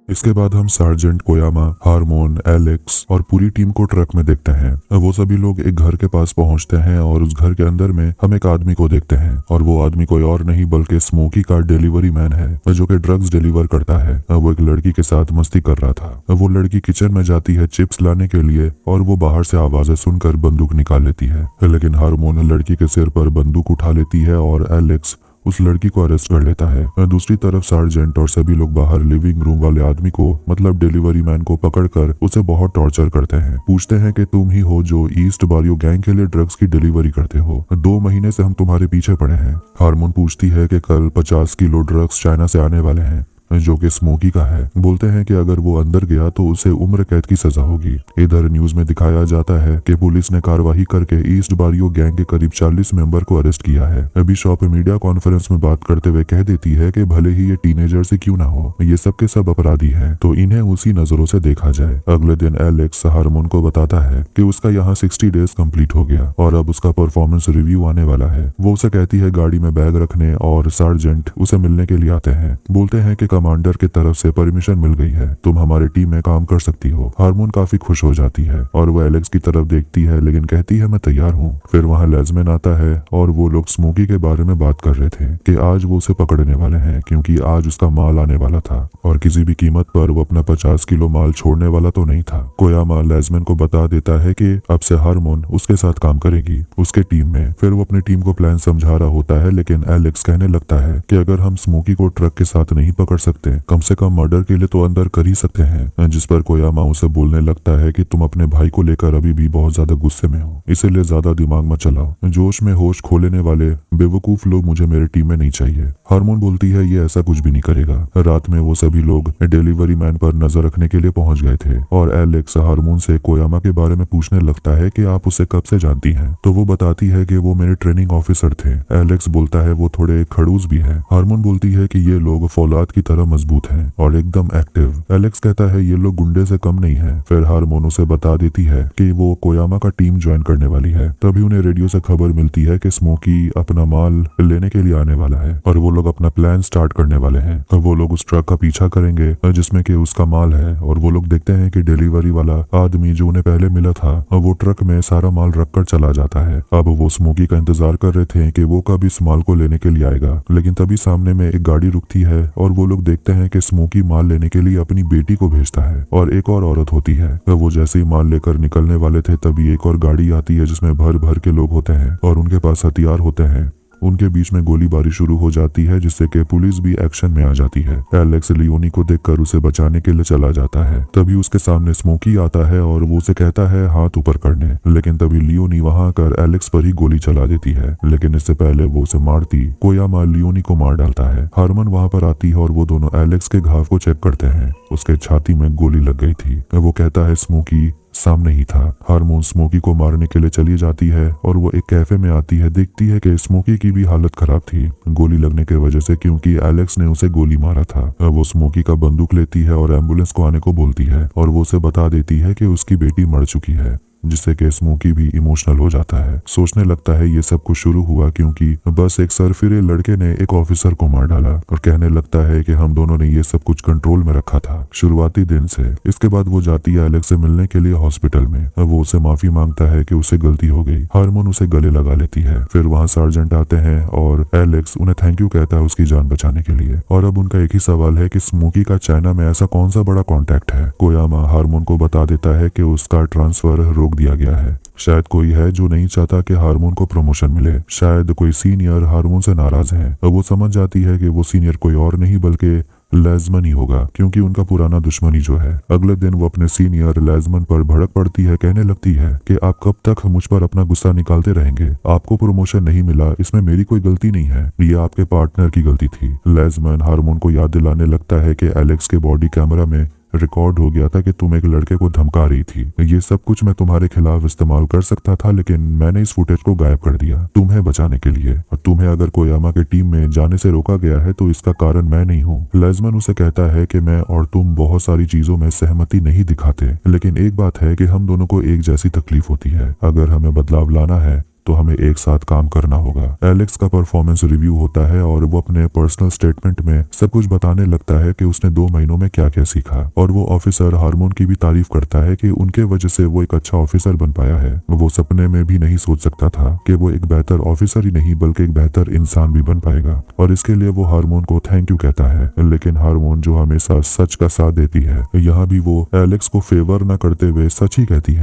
इसके बाद हम सार्जेंट कोयामा, हारमोन, एलेक्स और पूरी टीम को ट्रक में देखते हैं। वो सभी लोग एक घर के पास पहुंचते हैं और उस घर के अंदर में हम एक आदमी को देखते हैं और वो आदमी कोई और नहीं बल्कि स्मोकी का डिलीवरी मैन है जो कि ड्रग्स डिलीवर करता है। वो एक लड़की के साथ मस्ती कर रहा था। वो लड़की किचन में जाती है चिप्स लाने के लिए और वो बाहर से आवाजें सुनकर बंदूक निकाल लेती है, लेकिन हारमोन लड़की के सिर पर बंदूक उठा लेती है और एलेक्स उस लड़की को अरेस्ट कर लेता है। दूसरी तरफ सार्जेंट और सभी लोग बाहर लिविंग रूम वाले आदमी को मतलब डिलीवरी मैन को पकड़कर उसे बहुत टॉर्चर करते हैं। पूछते हैं कि तुम ही हो जो ईस्ट बारियो गैंग के लिए ड्रग्स की डिलीवरी करते हो, 2 महीने से हम तुम्हारे पीछे पड़े हैं। हारमोन पूछती है कि कल 50 किलो ड्रग्स चाइना से आने वाले हैं जो कि स्मोकी का है। बोलते हैं कि अगर वो अंदर गया तो उसे उम्र कैद की सजा होगी। इधर न्यूज में दिखाया जाता है कि पुलिस ने कार्रवाई करके ईस्ट बारियो गैंग के करीब 40 मेंबर को अरेस्ट किया है। बिशॉप मीडिया कॉन्फ्रेंस में बात करते हुए कह देती है कि भले ही ये टीनेजर से क्यों ना हो, ये सब के सब अपराधी हैं, तो इन्हें उसी नजरों से देखा जाए। अगले दिन एलेक्स हारमोन को बताता है कि उसका यहाँ 60 डेज कंप्लीट हो गया और अब उसका परफॉर्मेंस रिव्यू आने वाला है। वो उसे कहती है गाड़ी में बैग रखने और सार्जेंट उसे मिलने के लिए आते हैं। बोलते हैं कि कमांडर की तरफ से परमिशन मिल गई है, तुम हमारी टीम में काम कर सकती हो। हारमोन काफी खुश हो जाती है और वो एलेक्स की तरफ देखती है लेकिन कहती है मैं तैयार हूँ। फिर वहाँ लेज़मैन आता है और वो लोग स्मोकी के बारे में बात कर रहे थे कि आज वो उसे पकड़ने वाले हैं क्योंकि आज उसका माल आने वाला था और किसी भी कीमत पर वो अपना 50 किलो माल छोड़ने वाला तो नहीं था। कोयामा लेज़मैन को बता देता है कि अब से हारमोन उसके साथ काम करेगी उसके टीम में। फिर वो अपनी टीम को प्लान समझा रहा होता है लेकिन एलेक्स कहने लगता है कि अगर हम स्मोकी को ट्रक के साथ नहीं पकड़ सकते कम से कम मर्डर के लिए तो अंदर कर ही सकते हैं। जिस पर कोयामा उसे बोलने लगता है कि तुम अपने भाई को लेकर अभी भी बहुत ज्यादा गुस्से में हो, इसीलिए ज्यादा दिमाग मत चलाओ। जोश में होश खो लेने वाले बेवकूफ लोग मुझे मेरे टीम में नहीं चाहिए। हारमोन बोलती है ये ऐसा कुछ भी नहीं करेगा। रात में वो सभी लोग डिलीवरी मैन पर नजर रखने के लिए पहुंच गए थे और एलेक्स हारमोन से कोयामा के बारे में पूछने लगता है कि आप उसे कब से जानती हैं? तो वो बताती है कि वो मेरे ट्रेनिंग ऑफिसर थे। एलेक्स बोलता है वो थोड़े खड़ूस भी है। हारमोन बोलती है कि ये लोग फौलाद की तरह मजबूत हैं और एकदम एक्टिव। एलेक्स कहता है ये लोग गुंडे से कम नहीं है। फिर हारमोन उसे बता देती है कि वो कोयामा का टीम ज्वाइन करने वाली है। तभी उन्हें रेडियो से खबर मिलती है कि स्मोकी अपना माल लेने के लिए आने वाला है और वो लोग अपना प्लान स्टार्ट करने वाले हैं। वो लोग उस ट्रक का पीछा करेंगे जिसमें कि उसका माल है और वो लोग देखते हैं कि डिलीवरी वाला आदमी जो उन्हें पहले मिला था वो ट्रक में सारा माल रखकर चला जाता है। अब वो स्मोकी का इंतजार कर रहे थे कि वो कब इस माल को लेने के लिए आएगा, लेकिन तभी सामने में एक गाड़ी रुकती है और वो लोग देखते हैं कि स्मोकी माल लेने के लिए अपनी बेटी को भेजता है और एक और औरत होती है। वो जैसे ही माल लेकर निकलने वाले थे तभी एक और गाड़ी आती है जिसमें भर भर के लोग होते हैं और उनके पास हथियार होते हैं। उनके बीच में गोलीबारी शुरू हो जाती है, जिससे कि पुलिस भी एक्शन में आ जाती है। एलेक्स लियोनी को देखकर उसे बचाने के लिए चला जाता है। तभी उसके सामने स्मोकी आता है और वो उसे कहता है हाथ ऊपर करने, लेकिन तभी लियोनी वहां आकर एलेक्स पर ही गोली चला देती है। लेकिन इससे पहले वो उसे मारती कोयामा लियोनी को मार डालता है। हारमन वहां पर आती है और वो दोनों एलेक्स के घाव को चेक करते हैं। उसके छाती में गोली लग गई थी। वो कहता है स्मोकी सामने ही था। हारमोन स्मोकी को मारने के लिए चली जाती है और वो एक कैफे में आती है। देखती है कि स्मोकी की भी हालत खराब थी गोली लगने की वजह से, क्योंकि एलेक्स ने उसे गोली मारा था। वो स्मोकी का बंदूक लेती है और एम्बुलेंस को आने को बोलती है और वो उसे बता देती है कि उसकी बेटी मर चुकी है, जिससे कि स्मोकी भी इमोशनल हो जाता है। सोचने लगता है ये सब कुछ शुरू हुआ क्योंकि बस एक सरफिरे लड़के ने एक ऑफिसर को मार डाला और कहने लगता है कि हम दोनों ने ये सब कुछ कंट्रोल में रखा था शुरुआती दिन से। इसके बाद वो जाती है एलेक्स से मिलने के लिए हॉस्पिटल में। वो उसे माफी मांगता है कि उसे गलती हो गई। हारमोन उसे गले लगा लेती है। फिर वहाँ सार्जेंट आते हैं और एलेक्स उन्हें थैंक यू कहता है उसकी जान बचाने के लिए। और अब उनका एक ही सवाल है कि स्मोकी का चाइना में ऐसा कौन सा बड़ा कॉन्टैक्ट है। कोयामा हारमोन को बता देता है कि उसका ट्रांसफर दिया गया है। शायद कोई है जो नहीं चाहता कि हारमोन को प्रमोशन मिले। शायद कोई सीनियर हारमोन से नाराज है। वो समझ जाती है कि वो सीनियर कोई और नहीं बल्कि लेज़मन ही होगा, क्योंकि उनका पुराना दुश्मनी जो है। अगले दिन वो अपने सीनियर लेज़मन पर भड़क पड़ती है। कहने लगती है कि आप कब तक मुझ पर अपना गुस्सा निकालते रहेंगे। आपको प्रमोशन नहीं मिला, इसमें मेरी कोई गलती नहीं है, ये आपके पार्टनर की गलती थी। लेज़मन हारमोन को याद दिलाने लगता है कि एलेक्स के बॉडी कैमरा में रिकॉर्ड हो गया था कि तुम एक लड़के को धमका रही थी। ये सब कुछ मैं तुम्हारे खिलाफ इस्तेमाल कर सकता था, लेकिन मैंने इस फुटेज को गायब कर दिया तुम्हें बचाने के लिए। और तुम्हें अगर कोयामा की टीम में जाने से रोका गया है तो इसका कारण मैं नहीं हूँ। लेज़मन उसे कहता है कि मैं और तुम बहुत सारी चीजों में सहमति नहीं दिखाते, लेकिन एक बात है कि हम दोनों को एक जैसी तकलीफ होती है। अगर हमें बदलाव लाना है तो हमें एक साथ काम करना होगा। एलेक्स का परफॉर्मेंस रिव्यू होता है और वो अपने पर्सनल स्टेटमेंट में सब कुछ बताने लगता है कि उसने 2 महीनों में क्या क्या सीखा। और वो ऑफिसर हारमोन की भी तारीफ करता है कि उनके वजह से वो एक अच्छा ऑफिसर बन पाया है। वो सपने में भी नहीं सोच सकता था कि वो एक बेहतर ऑफिसर ही नहीं बल्कि एक बेहतर इंसान भी बन पाएगा। और इसके लिए वो हारमोन को थैंक यू कहता है। लेकिन हारमोन जो हमेशा सच का साथ देती है, यहाँ भी वो एलेक्स को फेवर न करते हुए सच ही कहती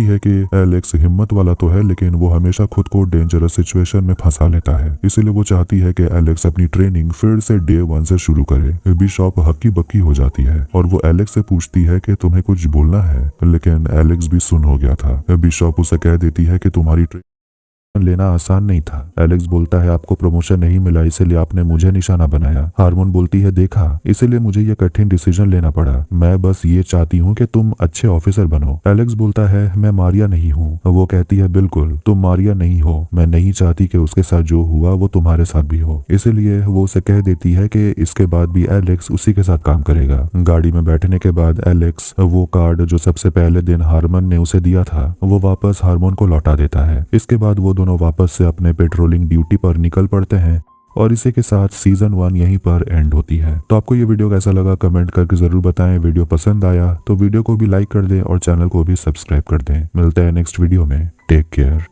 है कि एलेक्स हिम्मत वाला तो है, लेकिन वो हमेशा खुद को डेंजरस सिचुएशन में फंसा लेता है। इसीलिए वो चाहती है कि एलेक्स अपनी ट्रेनिंग फिर से डे 1 से शुरू करे। बिशॉप हक्की बक्की हो जाती है और वो एलेक्स से पूछती है कि तुम्हें कुछ बोलना है, लेकिन एलेक्स भी सुन हो गया था। बिशॉप उसे कह देती है कि तुम्हारी लेना आसान नहीं था। एलेक्स बोलता है आपको प्रमोशन नहीं मिला इसलिए आपने मुझे निशाना बनाया। हारमोन बोलती है देखा, इसीलिए मुझे ये कठिन डिसीजन लेना पड़ा। मैं बस ये चाहती हूँ कि तुम अच्छे ऑफिसर बनो। एलेक्स बोलता है मैं मारिया नहीं हूँ। वो कहती है बिल्कुल तुम मारिया नहीं हो। मैं नहीं चाहती कि उसके साथ जो हुआ वो तुम्हारे साथ भी हो। इसीलिए वो उसे कह देती है कि इसके बाद भी एलेक्स उसी के साथ काम करेगा। गाड़ी में बैठने के बाद एलेक्स वो कार्ड जो सबसे पहले दिन हारमन ने उसे दिया था वो वापस हारमोन को लौटा देता है। इसके बाद वो दोनों वापस से अपने पेट्रोलिंग ड्यूटी पर निकल पड़ते हैं और इसी के साथ सीजन 1 यहीं पर एंड होती है। तो आपको ये वीडियो कैसा लगा कमेंट करके जरूर बताएं। वीडियो पसंद आया तो वीडियो को भी लाइक कर दें और चैनल को भी सब्सक्राइब कर दें। मिलते हैं नेक्स्ट वीडियो में। Take care.